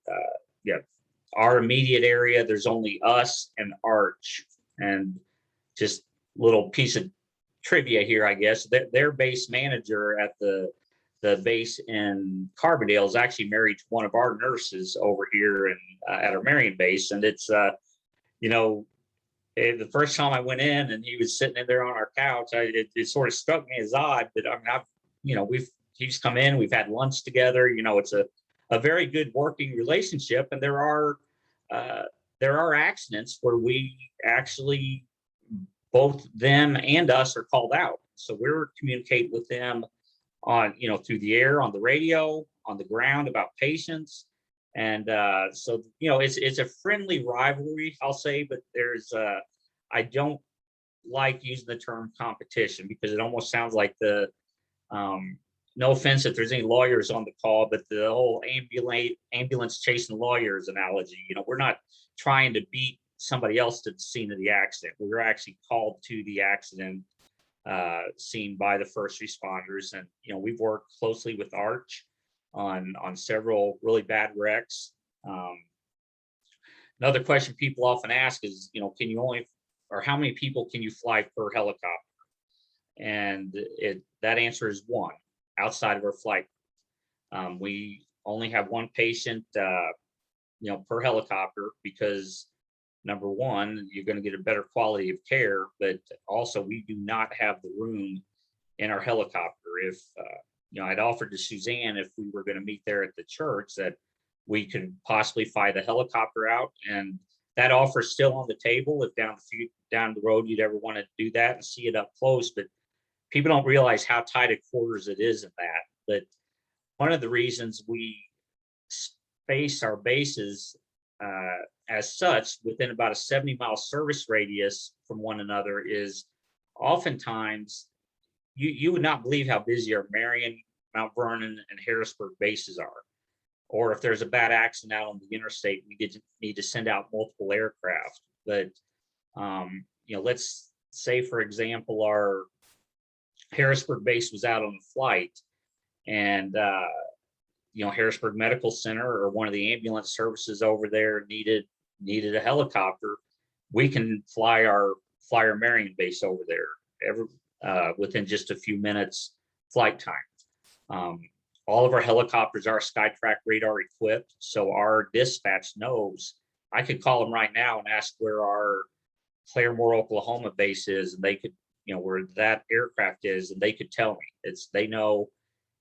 our immediate area, there's only us and Arch. And just a little piece of trivia here, I guess, their base manager at the the base in Carbondale is actually married to one of our nurses over here and at our Marion base. And it's, you know, the first time I went in and he was sitting in there on our couch, it sort of struck me as odd. But I mean, you know, he's come in, we've had lunch together. You know, it's a very good working relationship. And there are accidents where we actually, both them and us, are called out. So we're communicating with them on, you know, through the air, on the radio, on the ground about patients. And so, you know, it's a friendly rivalry, I'll say, but I don't like using the term competition because it almost sounds like no offense if there's any lawyers on the call, but the whole ambulance chasing lawyers analogy, you know, we're not trying to beat somebody else to the scene of the accident. We're actually called to the accident scene by the first responders. And, you know, we've worked closely with Arch on several really bad wrecks. Another question people often ask is, you know, how many people can you fly per helicopter? And that answer is one outside of our flight. We only have one patient, you know, per helicopter because number one, you're going to get a better quality of care, but also we do not have the room in our helicopter. If, you know, I'd offered to Suzanne if we were going to meet there at the church that we could possibly fly the helicopter out, and that offer is still on the table. If down the road you'd ever want to do that and see it up close, but people don't realize how tight a quarters it is in that. But one of the reasons we space our bases as such within about a 70-mile service radius from one another is oftentimes you would not believe how busy our Marion, Mount Vernon, and Harrisburg bases are. Or if there's a bad accident out on the interstate, we need to send out multiple aircraft. But you know, let's say, for example, our Harrisburg base was out on a flight, and you know, Harrisburg Medical Center or one of the ambulance services over there needed a helicopter. We can fly our Marion base over there within just a few minutes flight time. All of our helicopters are Skytrack radar equipped, so our dispatch knows. I could call them right now and ask where our Claremore, Oklahoma base is, and they could, you know, where that aircraft is, and they could tell me. They know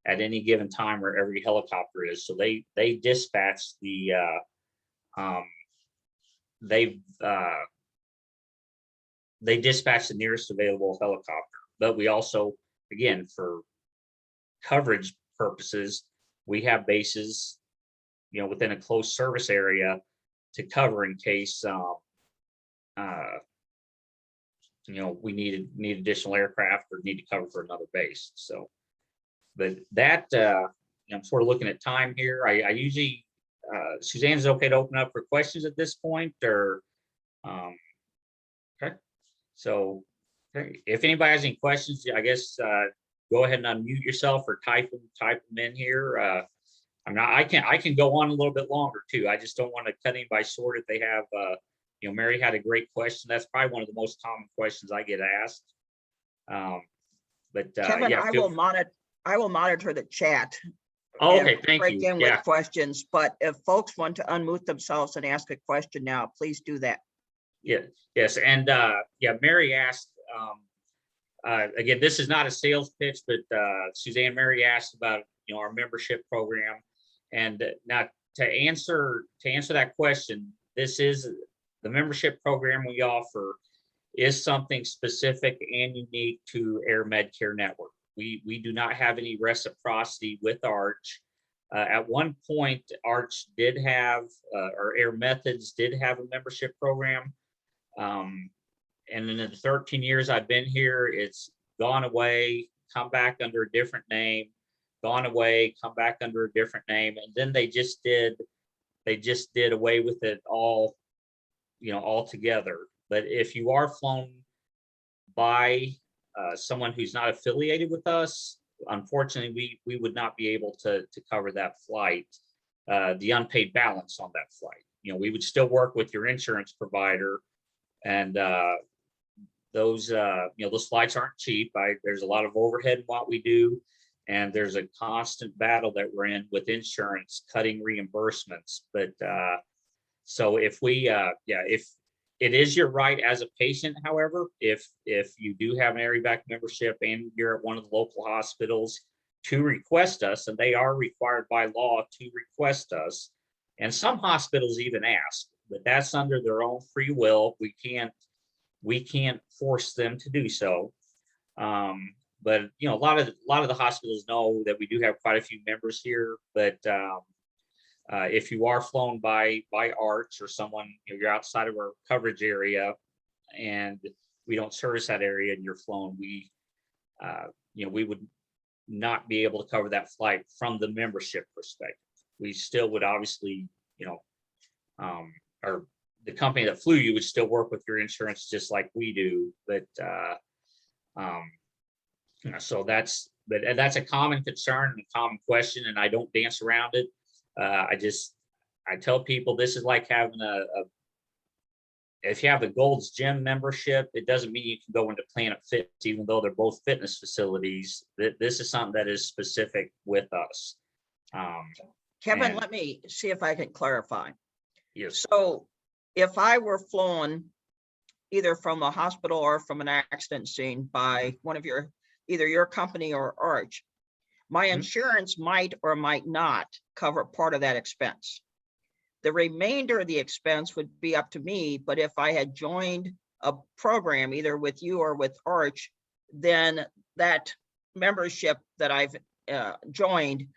at any given time where every helicopter is. So they dispatch they dispatch the nearest available helicopter. But we also, again, for coverage purposes, we have bases, you know, within a close service area to cover in case you know, we need additional aircraft or need to cover for another base. So, but that you know, I'm sort of looking at time here. I usually Suzanne's okay to open up for questions at this point, or okay. So if anybody has any questions, I guess go ahead and unmute yourself or type them in here. I can go on a little bit longer too. I just don't want to cut anybody short if they have you know, Mary had a great question. That's probably one of the most common questions I get asked. But Kevin, yeah, I will monitor the chat. oh, and okay, thank break you. in Yeah, with questions, but if folks want to unmute themselves and ask a question now, please do that. yeah, yes, and yeah, Mary asked. Again, this is not a sales pitch, but Mary asked about, you know, our membership program, and now to answer that question, this is the membership program we offer is something specific and unique to Air Medcare Network. We do not have any reciprocity with Arch. At one point, Arch did have, or Air Methods did have a membership program. And in the 13 years I've been here, it's gone away, come back under a different name, gone away, come back under a different name. And then they just did away with it all, you know, altogether. But if you are flown by someone who's not affiliated with us, unfortunately, we would not be able to cover that flight, the unpaid balance on that flight. You know, we would still work with your insurance provider, and those, you know, those flights aren't cheap. There's a lot of overhead in what we do. And there's a constant battle that we're in with insurance, cutting reimbursements. But so if we, if it is your right as a patient, however, if you do have an ARIVAC membership and you're at one of the local hospitals, to request us, and they are required by law to request us. And some hospitals even ask, but that's under their own free will. We can't force them to do so. But you know, a lot of the hospitals know that we do have quite a few members here. But if you are flown by Arch or someone, you know, you're outside of our coverage area, and we don't service that area, and you're flown, we would not be able to cover that flight from the membership perspective. We still would obviously, or the company that flew you would still work with your insurance just like we do. But so that's a common concern and a common question, and I don't dance around it. I tell people this is like having if you have a Gold's Gym membership, it doesn't mean you can go into Planet Fitness, even though they're both fitness facilities. This is something that is specific with us. Kevin, let me see if I can clarify. Yes. So if I were flown either from a hospital or from an accident scene by one of either your company or Arch, my insurance might or might not cover part of that expense. The remainder of the expense would be up to me, but if I had joined a program either with you or with Arch, then that membership that I've joined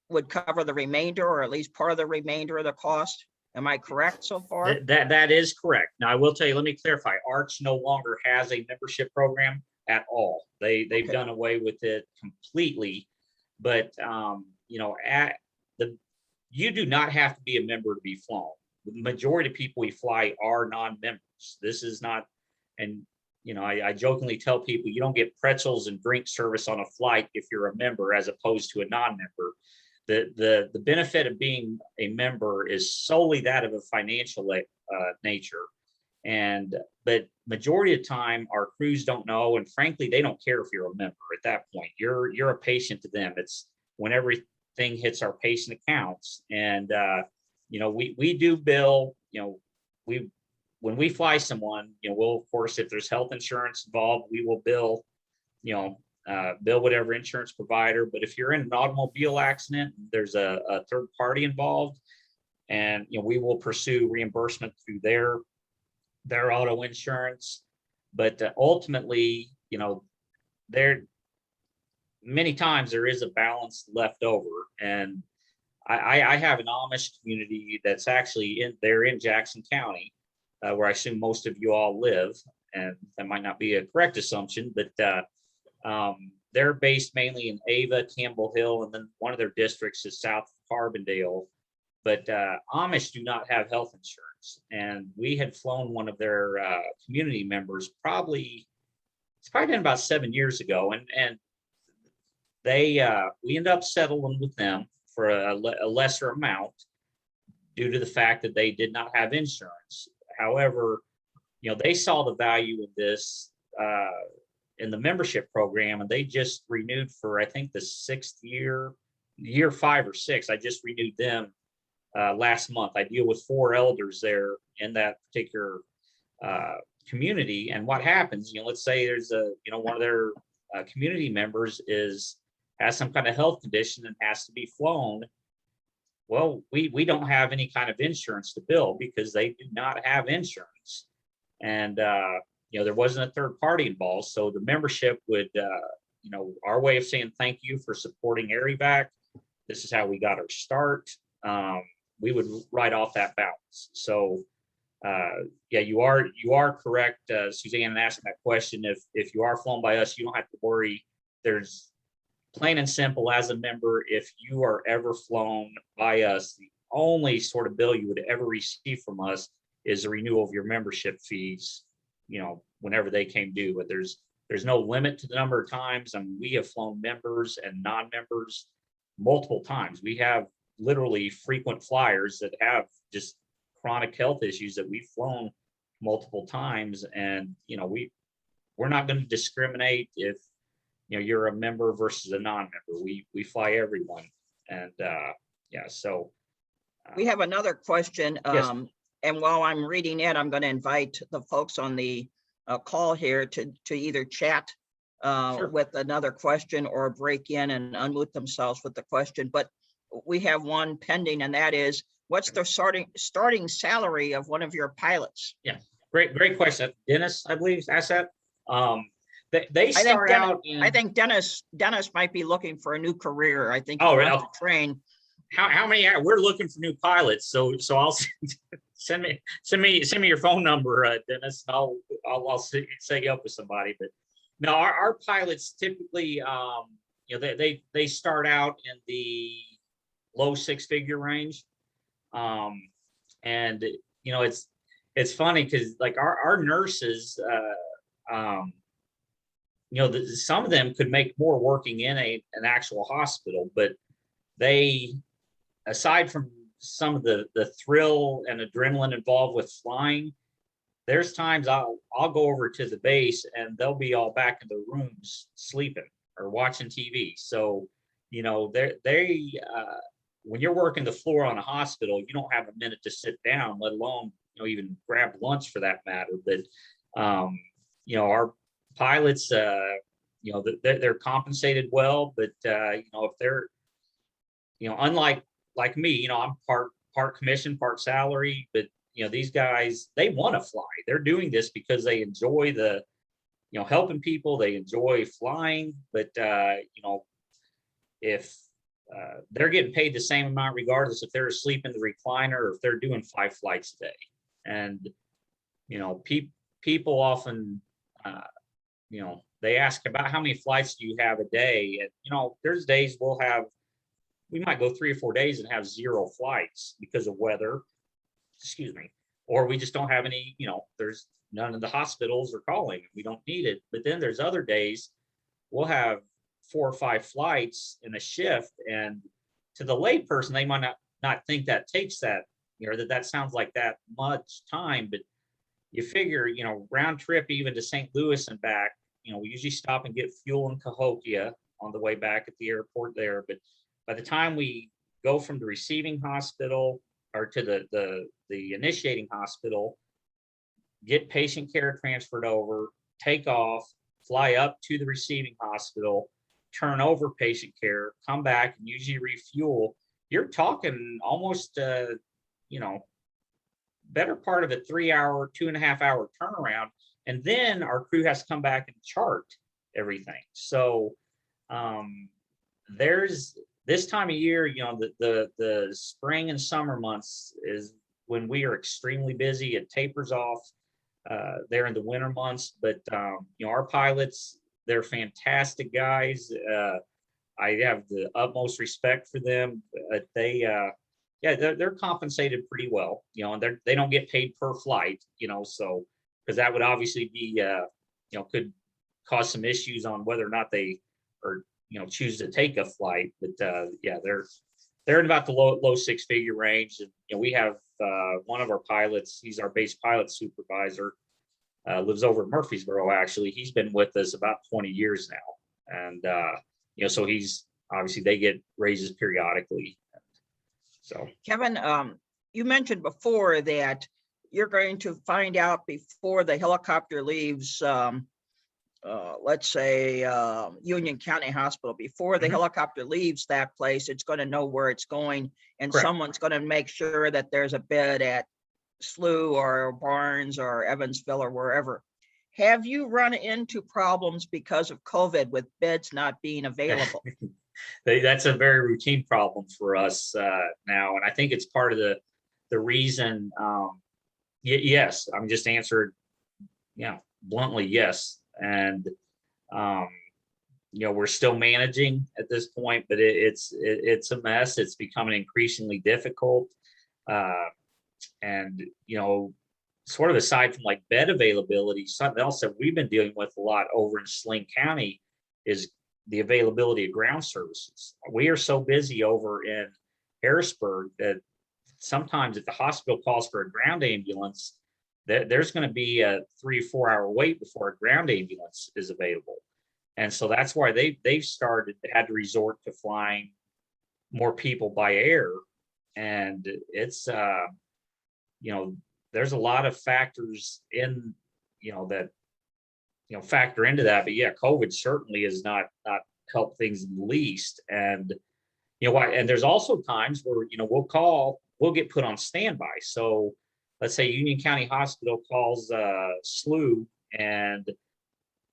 would cover the remainder, or at least part of the remainder of the cost. Am I correct so far? That is correct. Now I will tell you, let me clarify, Arch no longer has a membership program at all. They've Okay. done away with it completely. But you do not have to be a member to be flown. The majority of people we fly are non-members. This is not, and I jokingly tell people you don't get pretzels and drink service on a flight if you're a member as opposed to a non-member. The benefit of being a member is solely that of a financial nature. But majority of time our crews don't know, and frankly they don't care if you're a member at that point. You're a patient to them. It's when everything hits our patient accounts. And we do bill, when we fly someone, we'll, of course, if there's health insurance involved, we will bill whatever insurance provider. But if you're in an automobile accident, there's a third party involved, and we will pursue reimbursement through their auto insurance. But ultimately, many times there is a balance left over. And I have an Amish community that's actually in Jackson County, where I assume most of you all live, and that might not be a correct assumption, but they're based mainly in Ava, Campbell Hill, and then one of their districts is south of Carbondale. But Amish do not have health insurance, and we had flown one of their community members it's probably been about 7 years ago, and we ended up settling with them for a lesser amount due to the fact that they did not have insurance. However, they saw the value of this in the membership program, and they just renewed for, I think, the 6th year 5 or 6. I just renewed them last month. I deal with 4 elders there in that particular community. And what happens, let's say there's one of their community members has some kind of health condition and has to be flown. Well, we don't have any kind of insurance to bill because they do not have insurance. And there wasn't a third party involved. So the membership would, our way of saying thank you for supporting ARIVAC. This is how we got our start. We would write off that balance. So you are correct, Suzanne, in asking that question. If you are flown by us, you don't have to worry. There's plain and simple, as a member, if you are ever flown by us, the only sort of bill you would ever receive from us is a renewal of your membership fees, whenever they came due. But there's no limit to the number of times. I mean, we have flown members and non-members multiple times. We have literally frequent flyers that have just chronic health issues that we've flown multiple times. And we're not going to discriminate. you're a member versus a non-member. We fly everyone. And yeah, so. We have another question. Yes. And while I'm reading it, I'm going to invite the folks on the call here to either chat Sure. with another question or break in and unmute themselves with the question. But we have one pending, and that is, what's the starting salary of one of your pilots? Yeah, great question. Dennis, I believe, asked that. They start out in. I think Dennis might be looking for a new career. I think he Oh, wants really? to train. How many? We're looking for new pilots. So I'll send me your phone number, Dennis. And I'll set you up with somebody. But no, our pilots typically, they start out in the low six-figure range, and it's funny because like our nurses, some of them could make more working in an actual hospital, but they, aside from some of the thrill and adrenaline involved with flying, there's times I'll go over to the base and they'll be all back in their rooms sleeping or watching TV. So, when you're working the floor on a hospital, you don't have a minute to sit down, let alone, even grab lunch for that matter. But, our pilots, they're compensated well, but, if they're, unlike me, I'm part commission, part salary, but these guys, they want to fly. They're doing this because they enjoy helping people. They enjoy flying, but if they're getting paid the same amount, regardless if they're asleep in the recliner or if they're doing 5 flights a day. And people often, they ask about how many flights do you have a day, and there's days we might go 3 or 4 days and have 0 flights because of weather, or we just don't have any, there's none of the hospitals are calling, we don't need it. But then there's other days we'll have 4 or 5 flights in a shift, and to the layperson, they might not think that takes that, that sounds like that much time, but you figure, round trip even to St. Louis and back, we usually stop and get fuel in Cahokia on the way back at the airport there. But by the time we go from the receiving hospital or to the initiating hospital, get patient care transferred over, take off, fly up to the receiving hospital, turn over patient care, come back and usually refuel, you're talking almost, better part of a 3-hour, 2.5-hour turnaround. And then our crew has to come back and chart everything. So there's this time of year, the spring and summer months is when we are extremely busy. It tapers off there in the winter months. But, our pilots, they're fantastic guys. I have the utmost respect for them. They're compensated pretty well, and they don't get paid per flight, so, because that would obviously be, could cause some issues on whether or not they are, choose to take a flight. But they're in about the low 6-figure range. And we have one of our pilots, he's our base pilot supervisor, lives over in Murfreesboro. Actually, he's been with us about 20 years now, and so he's obviously, they get raises periodically. So Kevin, you mentioned before that you're going to find out before the helicopter leaves, let's say Union County Hospital, before the helicopter leaves that place, it's going to know where it's going, and Correct. Someone's going to make sure that there's a bed at SLU or Barnes or Evansville or wherever. Have you run into problems because of COVID with beds not being available? That's a very routine problem for us now, and I think it's part of the reason. Yes, I'm just answered, bluntly, yes, and we're still managing at this point, but it's a mess. It's becoming increasingly difficult, and sort of aside from like bed availability, something else that we've been dealing with a lot over in Saline County is the availability of ground services. We are so busy over in Harrisburg that sometimes if the hospital calls for a ground ambulance, there's going to be a 3 or 4 hour wait before a ground ambulance is available. And so that's why they've had to resort to flying more people by air. And it's, you know, there's a lot of factors in, you know, that, you know, factor into that. But yeah, COVID certainly has not helped things in the least. And, you know, why, and there's also times where, you know, we'll get put on standby. So let's say Union County Hospital calls SLU, and,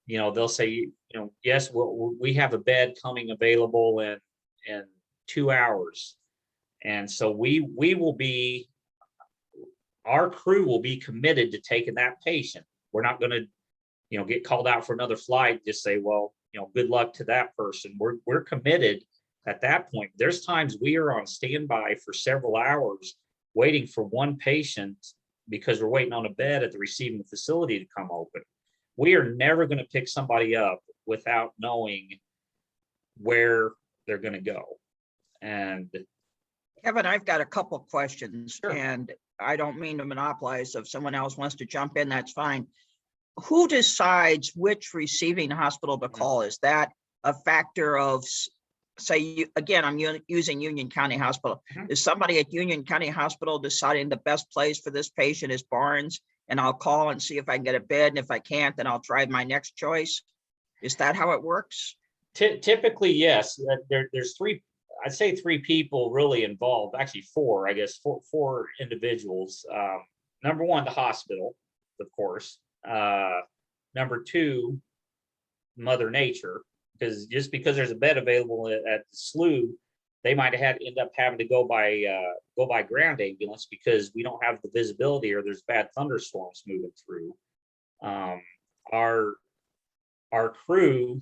you know, they'll say, you know, yes, we have a bed coming available in 2 hours. And so our crew will be committed to taking that patient. We're not going to, you know, get called out for another flight, just say, well, you know, good luck to that person. We're committed at that point. There's times we are on standby for several hours waiting for one patient because we're waiting on a bed at the receiving facility to come open. We are never going to pick somebody up without knowing where they're going to go. And Kevin, I've got a couple of questions, Sure. and I don't mean to monopolize. If someone else wants to jump in, that's fine. Who decides which receiving hospital to call? Is that a factor of, say, again, I'm using Union County Hospital. Mhm. Is somebody at Union County Hospital deciding the best place for this patient is Barnes, and I'll call and see if I can get a bed, and if I can't, then I'll try my next choice? Is that how it works? typically, yes. There's I'd say three people really involved, actually four, I guess, four individuals. Number one, the hospital, of course. Number two, Mother Nature, because just because there's a bed available at the SLU, they might end up having to go by ground ambulance because we don't have the visibility, or there's bad thunderstorms moving through. Our crew,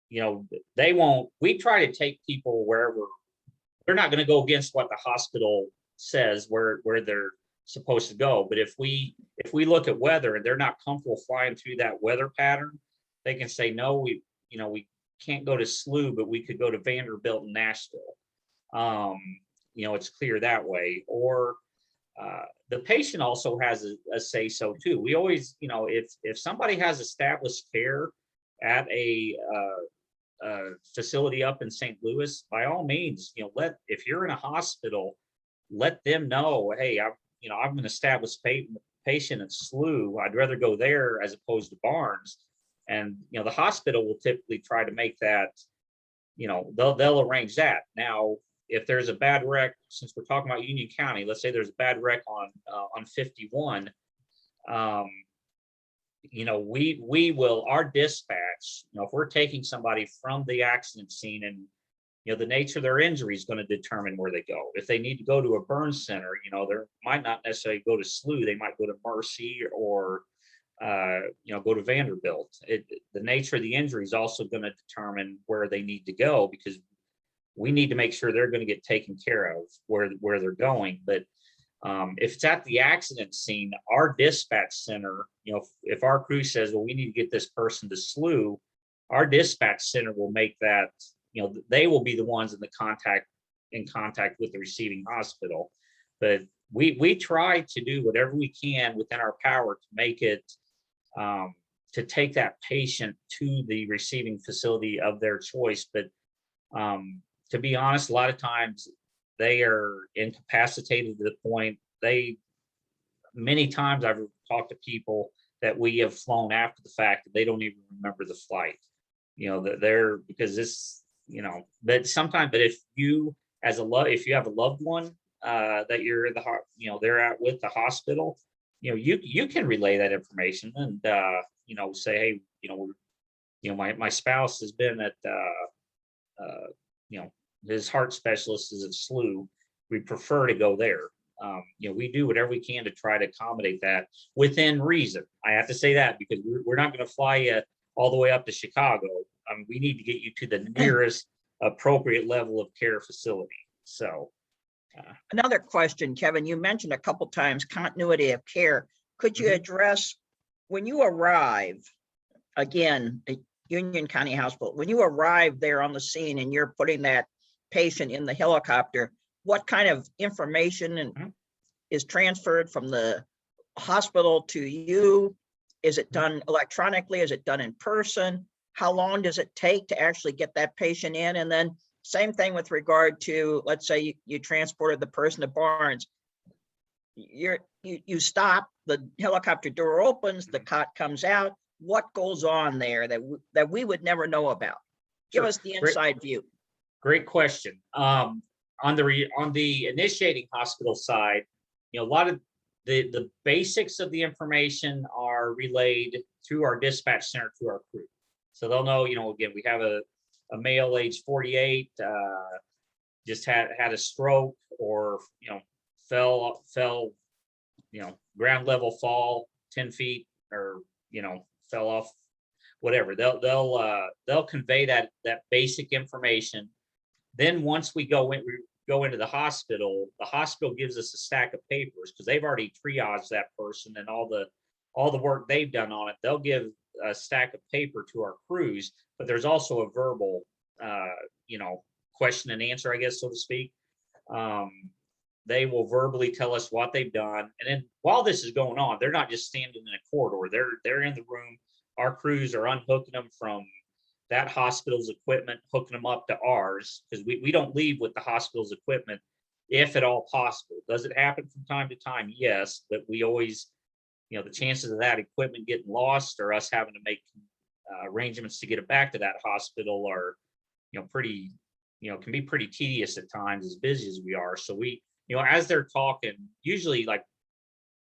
you know, we try to take people wherever. They're not going to go against what the hospital says where they're supposed to go. But if we look at weather and they're not comfortable flying through that weather pattern, they can say, no, we can't go to SLU, but we could go to Vanderbilt and Nashville. You know, it's clear that way. Or the patient also has a say so too. We always, you know, if somebody has established care at a facility up in St. Louis, by all means, you know, if you're in a hospital, let them know, hey, I'm an established patient at SLU. I'd rather go there as opposed to Barnes. And, you know, the hospital will typically try to make that, you know, they'll arrange that. Now, if there's a bad wreck, since we're talking about Union County, let's say there's a bad wreck on 51, you know, we will, our dispatch, you know, if we're taking somebody from the accident scene, and, you know, the nature of their injury is going to determine where they go. If they need to go to a burn center, you know, they might not necessarily go to SLU. They might go to Mercy or, you know, go to Vanderbilt. The nature of the injury is also going to determine where they need to go, because we need to make sure they're going to get taken care of where they're going. But if it's at the accident scene, our dispatch center, you know, if our crew says, well, we need to get this person to SLU, our dispatch center will make that, you know, they will be the ones in contact with the receiving hospital. But we try to do whatever we can within our power to make it, to take that patient to the receiving facility of their choice. But to be honest, a lot of times they are incapacitated to the point many times I've talked to people that we have flown after the fact that they don't even remember the flight, you know, that they're, because this, you know, but sometimes, but if you have a loved one that you're you know, they're at with the hospital, you know, you can relay that information and, you know, say, hey, you know, my spouse has been at, you know, his heart specialist is at SLU. We prefer to go there. You know, we do whatever we can to try to accommodate that within reason. I have to say that because we're not going to fly you all the way up to Chicago. We need to get you to the nearest appropriate level of care facility. So Another question, Kevin, you mentioned a couple times continuity of care. Could you address, when you arrive, again, at Union County Hospital, when you arrive there on the scene and you're putting that patient in the helicopter, what kind of information is transferred from the hospital to you? Is it done electronically? Is it done in person? how long does it take to actually get that patient in? And then same thing with regard to, let's say you transported the person to Barnes. You stop, the helicopter door opens, the cot comes out. What goes on there that we would never know about? Give Sure. us the Great. inside view. Great question. On the initiating hospital side, a lot of the basics of the information are relayed through our dispatch center to our crew. So they'll know, again, we have a male age 48, just had a stroke, or, fell, ground level fall 10 feet, or, fell off, whatever. They'll convey that basic information. Then once we go into the hospital gives us a stack of papers, because they've already triaged that person and all the work they've done on it. They'll give a stack of paper to our crews, but there's also a verbal, question and answer, I guess, so to speak. They will verbally tell us what they've done. And then while this is going on, they're not just standing in a corridor. They're in the room. Our crews are unhooking them from that hospital's equipment, hooking them up to ours, because we don't leave with the hospital's equipment if at all possible. Does it happen from time to time? Yes, but we always, the chances of that equipment getting lost or us having to make arrangements to get it back to that hospital are, pretty, can be pretty tedious at times, as busy as we are. So we, as they're talking, usually like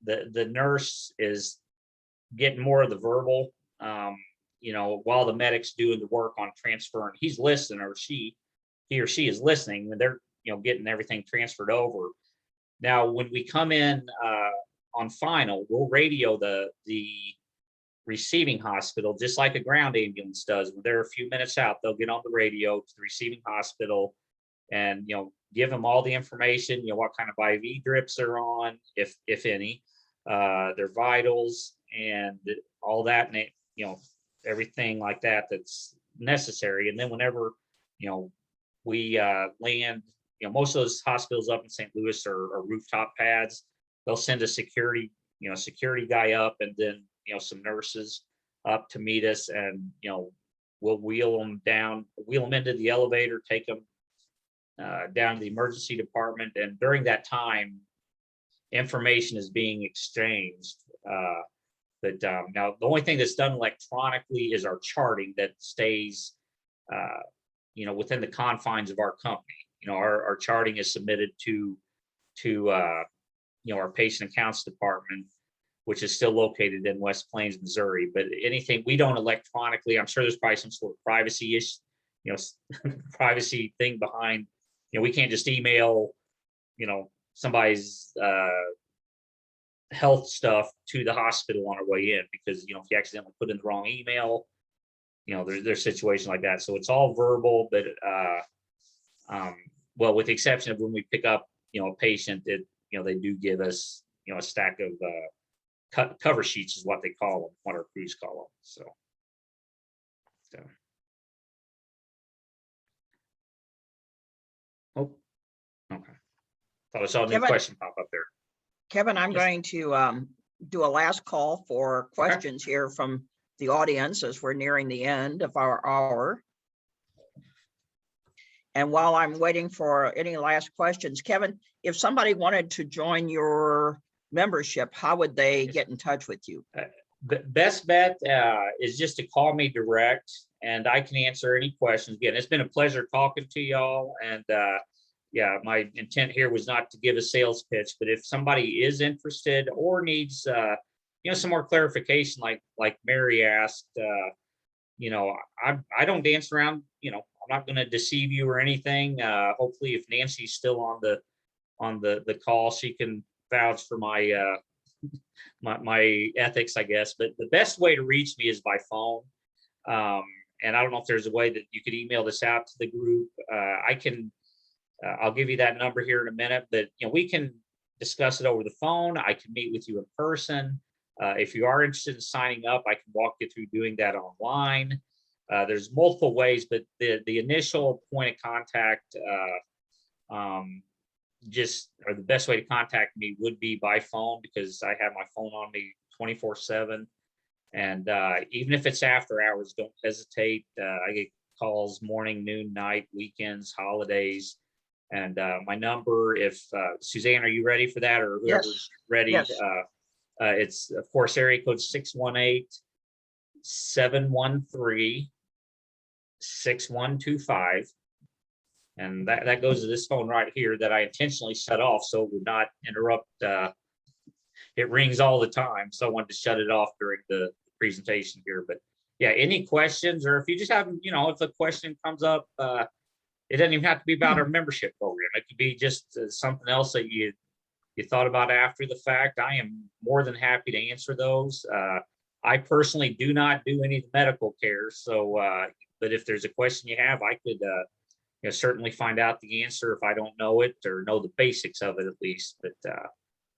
the nurse is getting more of the verbal, while the medic's doing the work on transferring, he's listening, or he or she is listening, and they're, getting everything transferred over. Now, when we come in on final, we'll radio the receiving hospital, just like a ground ambulance does. When they're a few minutes out, they'll get on the radio to the receiving hospital and, give them all the information, what kind of IV drips they're on, if any, their vitals and all that, and everything like that that's necessary. And then whenever, we land, most of those hospitals up in St. Louis are rooftop pads. They'll send a security guy up, and then, some nurses up to meet us, and, we'll wheel them into the elevator, take them down to the emergency department. And during that time, information is being exchanged. But now the only thing that's done electronically is our charting that stays, within the confines of our company. Our charting is submitted to our patient accounts department, which is still located in West Plains, Missouri. But anything we don't electronically, I'm sure there's probably some sort of privacy issue, privacy thing behind. We can't just email, somebody's health stuff to the hospital on our way in, because, if you accidentally put in the wrong email, there's situations like that. So it's all verbal, but well, with the exception of when we pick up, a patient, that, they do give us, a stack of cover sheets is what they call them, what our crews call them. So. Oh, okay. Thought I saw a new Kevin? question pop up there. Kevin, I'm Yes. going to do a last call for questions here from the audience, as we're nearing the end of our hour. And while I'm waiting for any last questions, Kevin, if somebody wanted to join your membership, how would they get in touch with you? Best bet is just to call me direct, and I can answer any questions. Again, it's been a pleasure talking to y'all. And yeah, my intent here was not to give a sales pitch, but if somebody is interested or needs some more clarification, like Mary asked, I don't dance around. I'm not going to deceive you or anything. Hopefully, if Nancy's still on the call, she can vouch for my my ethics, I guess. But the best way to reach me is by phone. And I don't know if there's a way that you could email this out to the group. I'll give you that number here in a minute, but we can discuss it over the phone. I can meet with you in person. If you are interested in signing up, I can walk you through doing that online. There's multiple ways, but the initial point of contact, or the best way to contact me would be by phone, because I have my phone on me 24/7. And even if it's after hours, don't hesitate. I get calls morning, noon, night, weekends, holidays. And my number, if Suzanne, are you ready for that, or whoever's ready? Yes. It's of course area code 618-713-6125. And that goes to this phone right here that I intentionally shut off so it would not interrupt. It rings all the time, so I wanted to shut it off during the presentation here. But yeah, any questions, or if you just have, if a question comes up, it doesn't even have to be about our membership program. It could be just something else that you thought about after the fact. I am more than happy to answer those. I personally do not do any medical care, so but if there's a question you have, I could certainly find out the answer if I don't know it or know the basics of it at least. But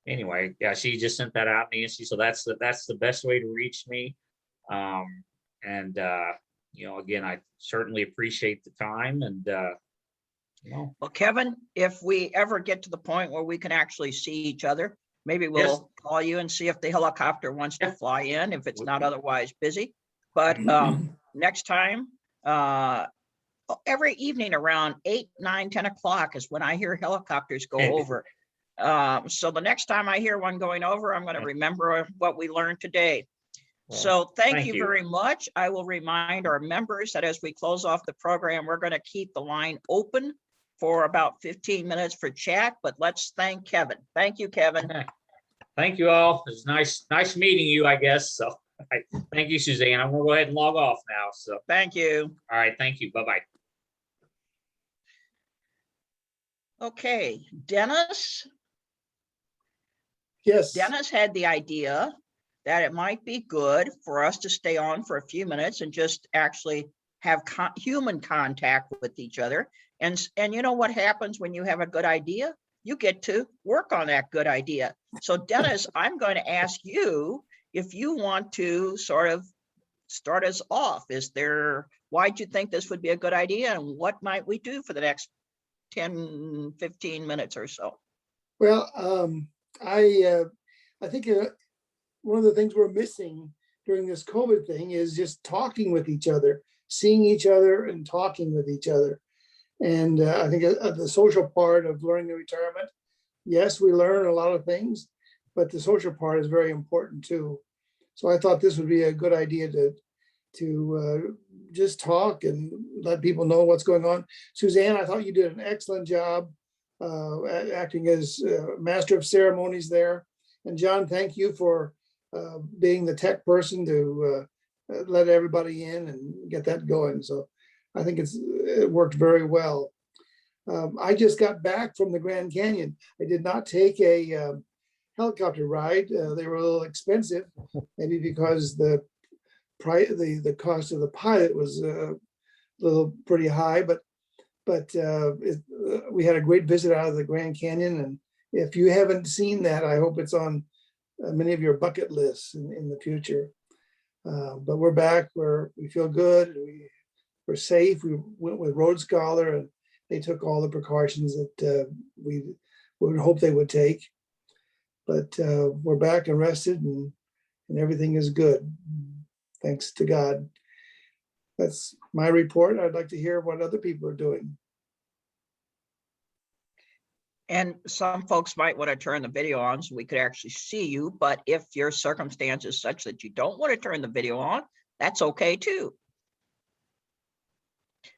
anyway, yeah, she just sent that out, Nancy. So that's the best way to reach me. And again, I certainly appreciate the time. And Well, Kevin, if we ever get to the point where we can actually see each other, maybe we'll call you and see if the helicopter wants to fly in, if it's not otherwise busy. But next time, every evening around 8, 9, 10 o'clock is when I hear helicopters go over. So the next time I hear one going over, I'm going to remember what we learned today. Well, so thank you very much. I will remind our members that as we close off the program, we're going to keep the line open for about 15 minutes for chat, but let's thank Kevin. Thank you, Kevin. Thank you all. It's nice meeting you, I guess. So thank you, Suzanne. I'm gonna go ahead and log off now. So thank you. All right, thank you. Bye-bye. Okay, Dennis. Yes. Dennis had the idea that it might be good for us to stay on for a few minutes and just actually have human contact with each other. And you know what happens when you have a good idea? You get to work on that good idea. So Dennis, I'm going to ask you if you want to sort of start us off. Why'd you think this would be a good idea, and what might we do for the next 10, 15 minutes or so? Well, I think one of the things we're missing during this COVID thing is just talking with each other, seeing each other and talking with each other. And I think the social part of learning the retirement, yes, we learn a lot of things, but the social part is very important too. So I thought this would be a good idea to just talk and let people know what's going on. Suzanne, I thought you did an excellent job acting as master of ceremonies there. And John, thank you for being the tech person to let everybody in and get that going. So I think it worked very well. I just got back from the Grand Canyon. I did not take a helicopter ride. They were a little expensive, maybe because the cost of the pilot was a little pretty high, but we had a great visit out of the Grand Canyon. And if you haven't seen that, I hope it's on many of your bucket lists in the future. But we're back where we feel good. We're safe. We went with Road Scholar, and they took all the precautions that we would hope they would take. But we're back and rested, and everything is good. Thanks to God. That's my report. I'd like to hear what other people are doing. And some folks might want to turn the video on so we could actually see you, but if your circumstance is such that you don't want to turn the video on, that's okay too.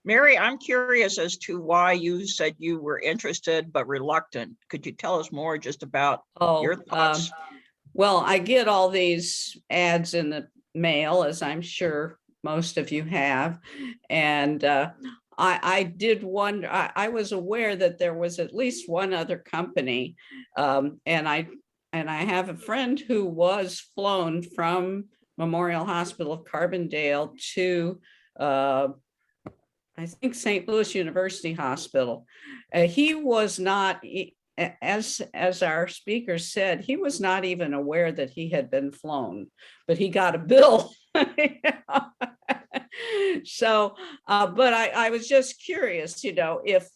Mary, I'm curious as to why you said you were interested but reluctant. Could you tell us more just about your thoughts? Well, I get all these ads in the mail, as I'm sure most of you have. And I did wonder, I was aware that there was at least one other company. And I have a friend who was flown from Memorial Hospital of Carbondale to I think St. Louis University Hospital. He was not, as our speaker said, he was not even aware that he had been flown, but he got a bill. So, but I was just curious, if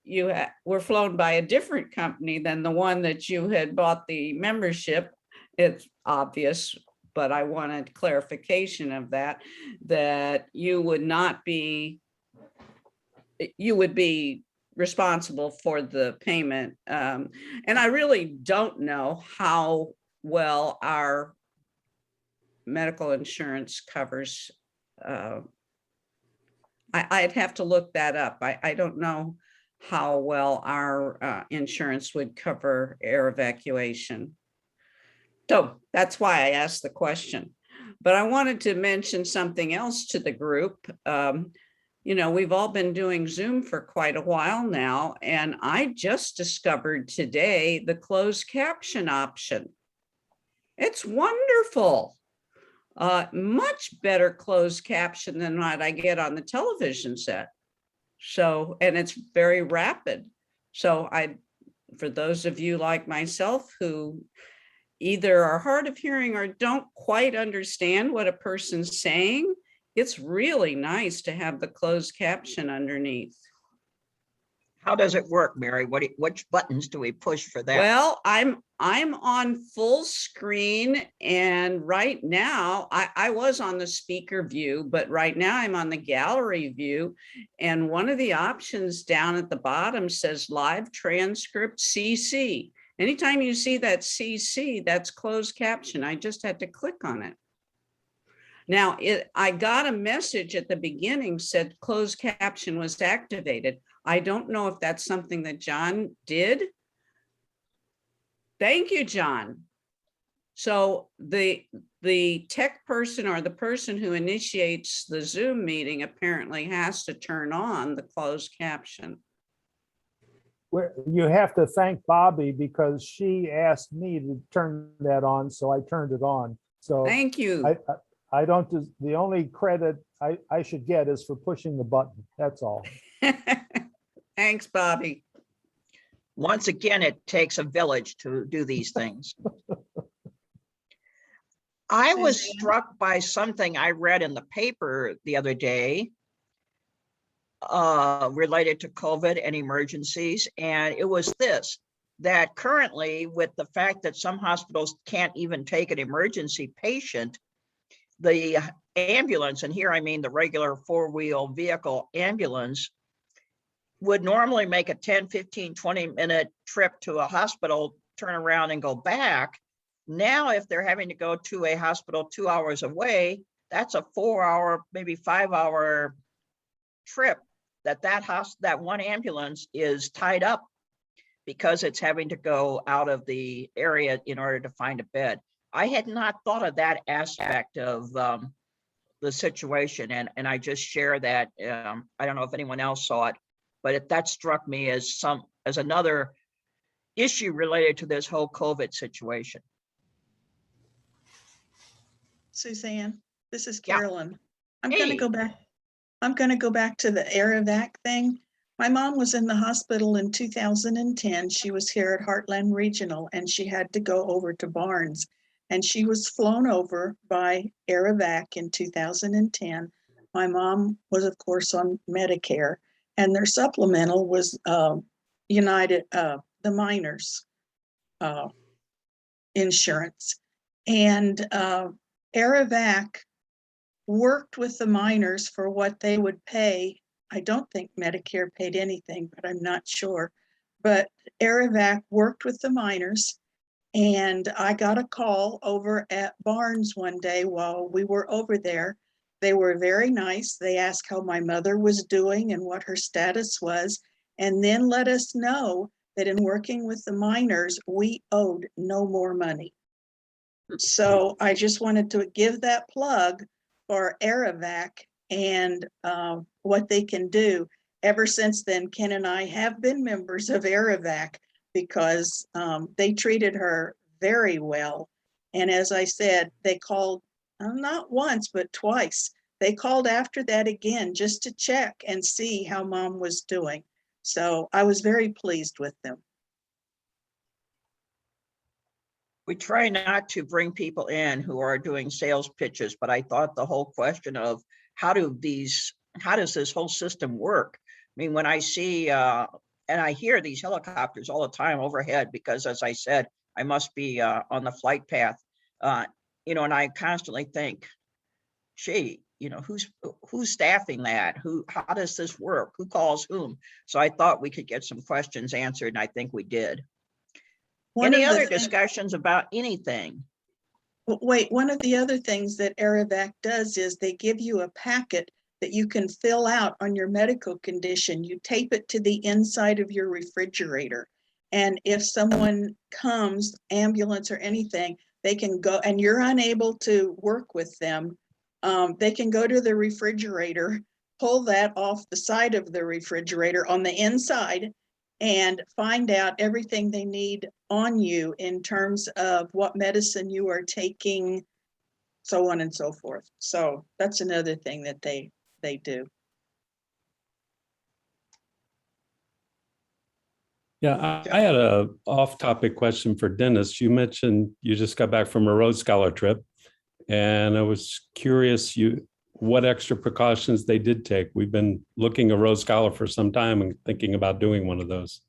you were flown by a different company than the one that you had bought the membership, it's obvious, but I wanted clarification of that, that you would not be, you would be responsible for the payment. And I really don't know how well our medical insurance covers. I'd have to look that up. I don't know how well our insurance would cover air evacuation. So that's why I asked the question. But I wanted to mention something else to the group. You know, we've all been doing Zoom for quite a while now, and I just discovered today the closed caption option. It's wonderful. Much better closed caption than what I get on the television set. So, and it's very rapid. So for those of you like myself who either are hard of hearing or don't quite understand what a person's saying, it's really nice to have the closed caption underneath. How does it work, Mary? Which buttons do we push for that? Well, I'm on full screen, and right now I was on the speaker view, but right now I'm on the gallery view, and one of the options down at the bottom says live transcript CC. Anytime you see that CC, that's closed caption. I just had to click on it. Now, I got a message at the beginning said closed caption was activated. I don't know if that's something that John did. Thank you, John. So the tech person or the person who initiates the Zoom meeting apparently has to turn on the closed caption. You have to thank Bobby because she asked me to turn that on, so I turned it on. So Thank you. I don't, the only credit I should get is for pushing the button. That's all. Thanks, Bobby. Once again, it takes a village to do these things. I was Suzanne? struck by something I read in the paper the other day related to COVID and emergencies. And it was this, that currently with the fact that some hospitals can't even take an emergency patient, the ambulance, and here I mean the regular four-wheel vehicle ambulance, would normally make a 10, 15, 20-minute trip to a hospital, turn around and go back. Now, if they're having to go to a hospital 2 hours away, that's a 4-hour, maybe 5-hour trip that one ambulance is tied up because it's having to go out of the area in order to find a bed. I had not thought of that aspect of the situation, and I just share that. I don't know if anyone else saw it, but that struck me as another issue related to this whole COVID situation. Suzanne, this is Yeah. Carolyn. I'm Hey. going to go back to the air evac thing. My mom was in the hospital in 2010. She was here at Heartland Regional, and she had to go over to Barnes, and she was flown over by air evac in 2010. My mom was, of course, on Medicare, and their supplemental was United, the miners insurance. And air evac worked with the miners for what they would pay. I don't think Medicare paid anything, but I'm not sure. But air evac worked with the miners, and I got a call over at Barnes one day while we were over there. They were very nice. They asked how my mother was doing and what her status was, and then let us know that in working with the miners, we owed no more money. So I just wanted to give that plug for air evac and what they can do. Ever since then, Ken and I have been members of air evac because they treated her very well. And as I said, they called not once, but twice. They called after that again just to check and see how mom was doing. So I was very pleased with them. We try not to bring people in who are doing sales pitches, but I thought the whole question of how does this whole system work? I mean, when I see and I hear these helicopters all the time overhead, because as I said, I must be on the flight path. You know, and I constantly think, gee, you know, who's staffing that? How does this work? Who calls whom? So I thought we could get some questions answered, and I think we did. One Any of the other thing- discussions about anything? Wait, one of the other things that ARIVAC does is they give you a packet that you can fill out on your medical condition. You tape it to the inside of your refrigerator. And if someone comes, ambulance or anything, they can go, and you're unable to work with them, they can go to the refrigerator, pull that off the side of the refrigerator on the inside, and find out everything they need on you in terms of what medicine you are taking, so on and so forth. So that's another thing that they do. Yeah, I had a off-topic question for Dennis. You mentioned you just got back from a Rhodes Scholar trip, and I was curious what extra precautions they did take. We've been looking at Rhodes Scholar for some time and thinking about doing one of those.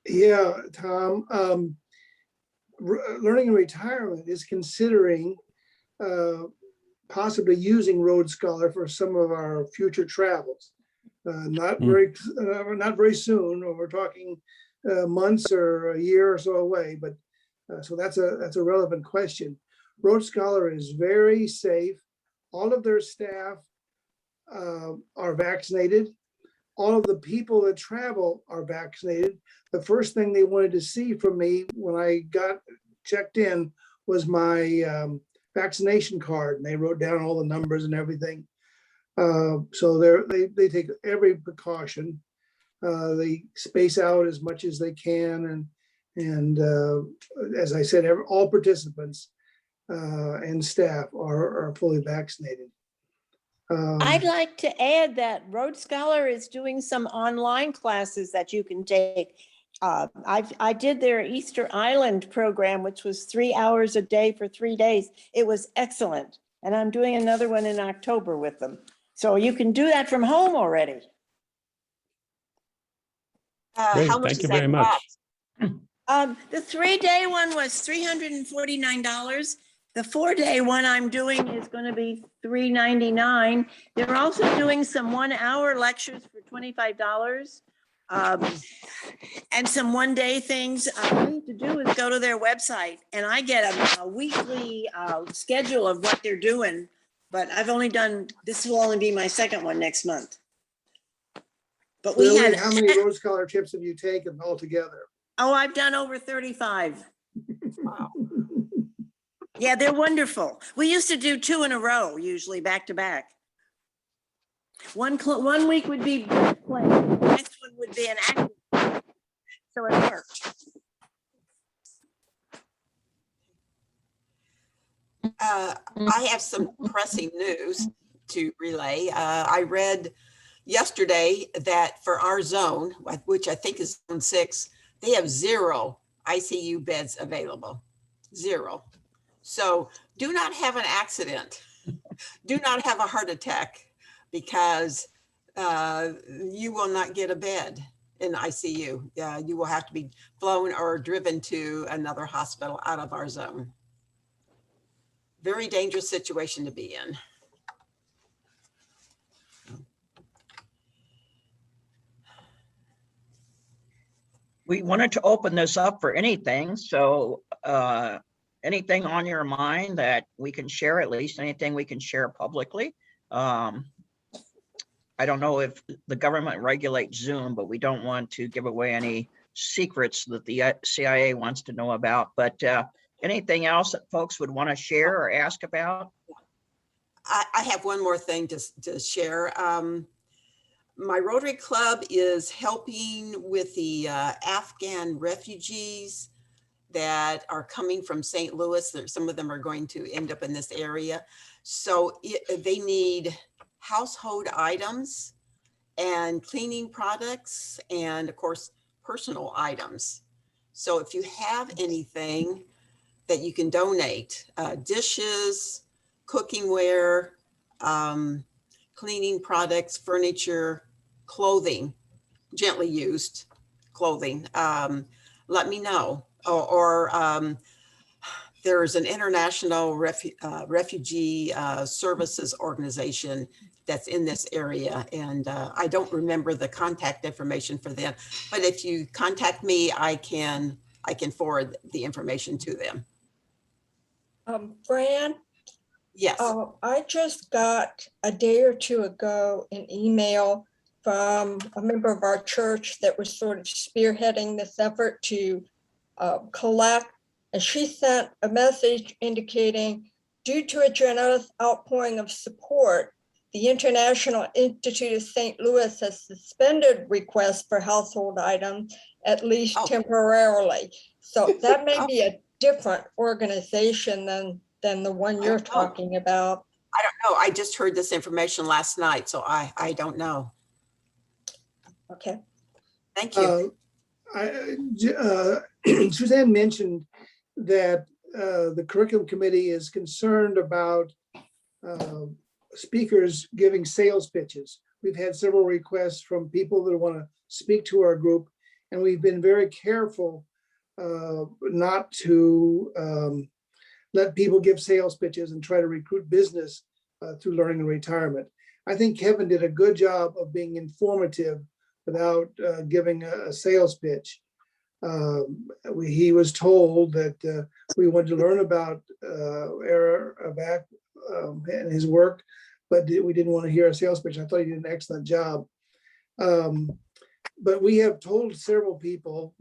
Yeah, Tom, Learning in Retirement is considering possibly using Rhodes Scholar for some of our future travels. Not very soon, or we're talking months or a year or so away, but so that's a relevant question. Rhodes Scholar is very safe. All of their staff are vaccinated. All of the people that travel are vaccinated. The first thing they wanted to see from me when I got checked in was my vaccination card, and they wrote down all the numbers and everything. So they take every precaution. They space out as much as they can, and as I said, all participants and staff are fully vaccinated. I'd like to add that Rhodes Scholar is doing some online classes that you can take. I did their Easter Island program, which was 3 hours a day for 3 days. It was excellent. And I'm doing another one in October with them. So you can do that from home already. Great, How much thank does you that very much. cost? The 3-day one was $349. The 4-day one I'm doing is going to be $399. They're also doing some 1-hour lectures for $25. And some 1-day things. All I need to do is go to their website, and I get a weekly schedule of what they're doing. But I've only done, this will only be my second one next month. But we Lily, had, how many Rhodes Scholar trips have you taken altogether? oh, I've done over 35. Wow. Yeah, they're wonderful. We used to do 2 in a row, usually back to back. One week would be play, the next one would be an action. So it worked. I have some pressing news to relay. I read yesterday that for our zone, which I think is zone 6, they have 0 ICU beds available. 0. So do not have an accident. Do not have a heart attack, because you will not get a bed in ICU. You will have to be flown or driven to another hospital out of our zone. Very dangerous situation to be in. We wanted to open this up for anything. So anything on your mind that we can share, at least anything we can share publicly. I don't know if the government regulates Zoom, but we don't want to give away any secrets that the CIA wants to know about. But anything else that folks would want to share or ask about? I have one more thing to share. My Rotary Club is helping with the Afghan refugees that are coming from St. Louis. Some of them are going to end up in this area. So they need household items and cleaning products, and of course, personal items. So if you have anything that you can donate, dishes, cooking ware, cleaning products, furniture, clothing, gently used clothing, let me know. or there's an international refugee services organization that's in this area. And I don't remember the contact information for them, but if you contact me, I can forward the information to them. Fran, Yes. I just got a day or two ago an email from a member of our church that was sort of spearheading this effort to collect. And she sent a message indicating, due to a generous outpouring of support, the International Institute of St. Louis has suspended requests for household items, at least temporarily. So that may be a different organization than the one you're talking about. I don't know. I just heard this information last night, so I don't know. Okay. Thank you. Suzanne mentioned that the curriculum committee is concerned about speakers giving sales pitches. We've had several requests from people that want to speak to our group, and we've been very careful not to let people give sales pitches and try to recruit business through learning and retirement. I think Kevin did a good job of being informative without giving a sales pitch. He was told that we wanted to learn about Arabac and his work, but we didn't want to hear a sales pitch. I thought he did an excellent job. But we have told several people,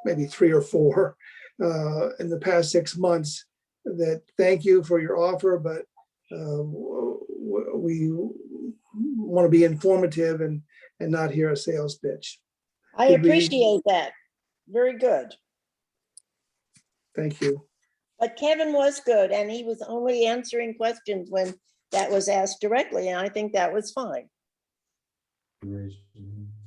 maybe 3 or 4 in the past 6 months, that thank you for your offer, but we want to be informative and not hear a sales pitch. I appreciate that. Very good. Thank you. But Kevin was good, and he was only answering questions when that was asked directly, and I think that was fine.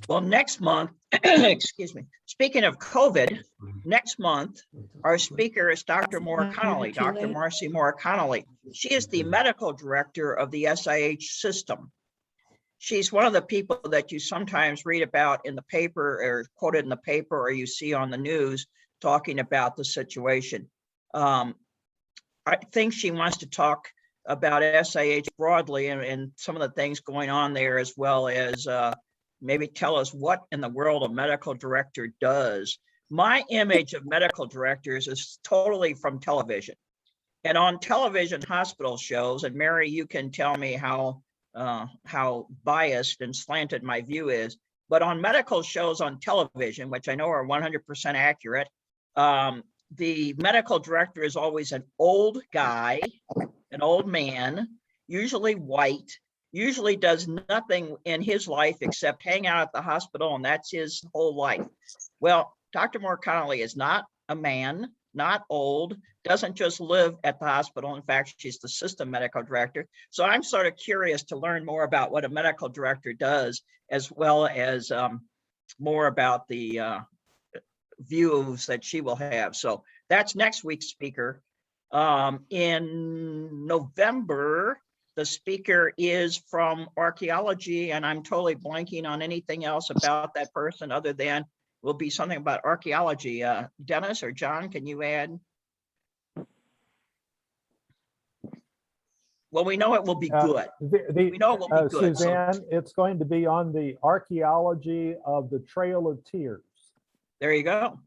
Well, next month, excuse me, speaking of COVID, next month, our speaker is Dr. Maura Connolly, Dr. Marcy Maura Connolly. She is the medical director of the SIH system. She's one of the people that you sometimes read about in the paper or quoted in the paper, or you see on the news talking about the situation. I think she wants to talk about SIH broadly and some of the things going on there, as well as maybe tell us what in the world a medical director does. My image of medical directors is totally from television. And on television hospital shows, and Mary, you can tell me how biased and slanted my view is, but on medical shows on television, which I know are 100% accurate, the medical director is always an old guy, an old man, usually white, usually does nothing in his life except hang out at the hospital, and that's his whole life. Well, Dr. Maura Connolly is not a man, not old, doesn't just live at the hospital. In fact, she's the system medical director. So I'm sort of curious to learn more about what a medical director does, as well as more about the views that she will have. So that's next week's speaker. In November, the speaker is from archaeology, and I'm totally blanking on anything else about that person other than will be something about archaeology. Dennis or John, can you add? Well, we know it will be good. We know it will be good. Suzanne, it's going to be on the archaeology of the Trail of Tears. There you go.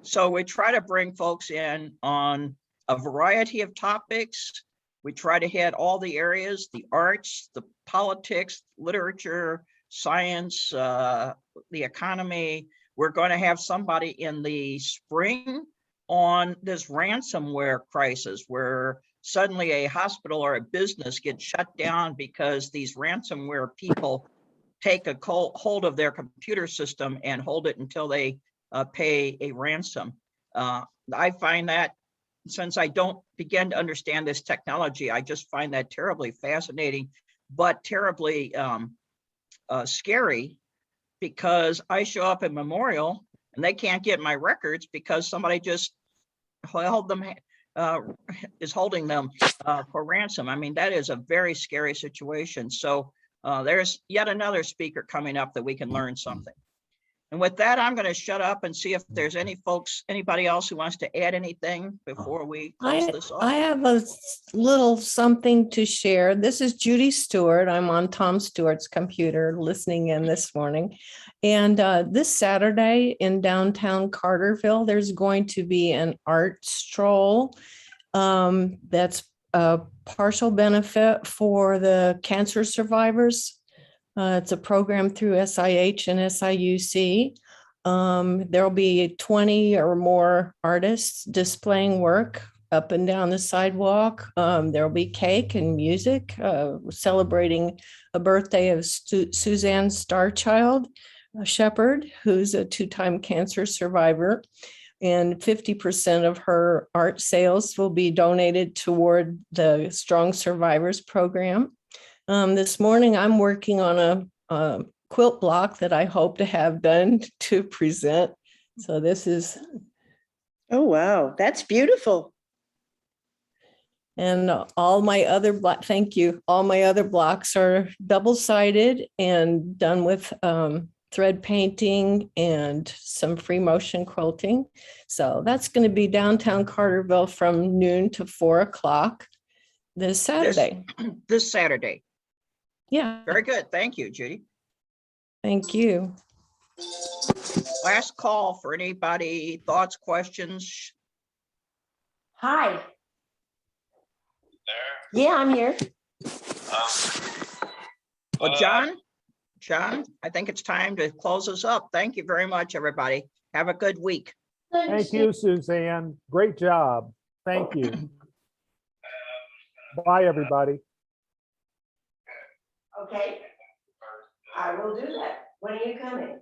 So we try to bring folks in on a variety of topics. We try to hit all the areas, the arts, the politics, literature, science, the economy. We're going to have somebody in the spring on this ransomware crisis, where suddenly a hospital or a business gets shut down because these ransomware people take a hold of their computer system and hold it until they pay a ransom. I find that, since I don't begin to understand this technology, I just find that terribly fascinating, but terribly scary, because I show up at Memorial and they can't get my records because somebody just held them, is holding them for ransom. I mean, that is a very scary situation. So there's yet another speaker coming up that we can learn something. And with that, I'm going to shut up and see if there's anybody else who wants to add anything before we close this I off. have a little something to share. This is Judy Stewart. I'm on Tom Stewart's computer listening in this morning. And this Saturday in downtown Carterville, there's going to be an art stroll that's a partial benefit for the cancer survivors. It's a program through SIH and SIUC. There'll be 20 or more artists displaying work up and down the sidewalk. There'll be cake and music celebrating a birthday of Suzanne Starchild Shepherd, who's a 2-time cancer survivor. And 50% of her art sales will be donated toward the Strong Survivors program. This morning, I'm working on a quilt block that I hope to have done to present. So this is. Oh, wow. That's beautiful. And all my other thank you. All my other blocks are double-sided and done with thread painting and some free motion quilting. So that's going to be downtown Carterville from noon to 4 o'clock this Saturday. This Saturday. Yeah. Very good. Thank you, Judy. Thank you. Last call for anybody, thoughts, questions? Hi. Yeah, I'm here. Well, John, I think it's time to close us up. Thank you very much, everybody. Have a good week. Thank you, Suzanne. Great job. Thank you. Bye, everybody. Okay. I will do that. When are you coming?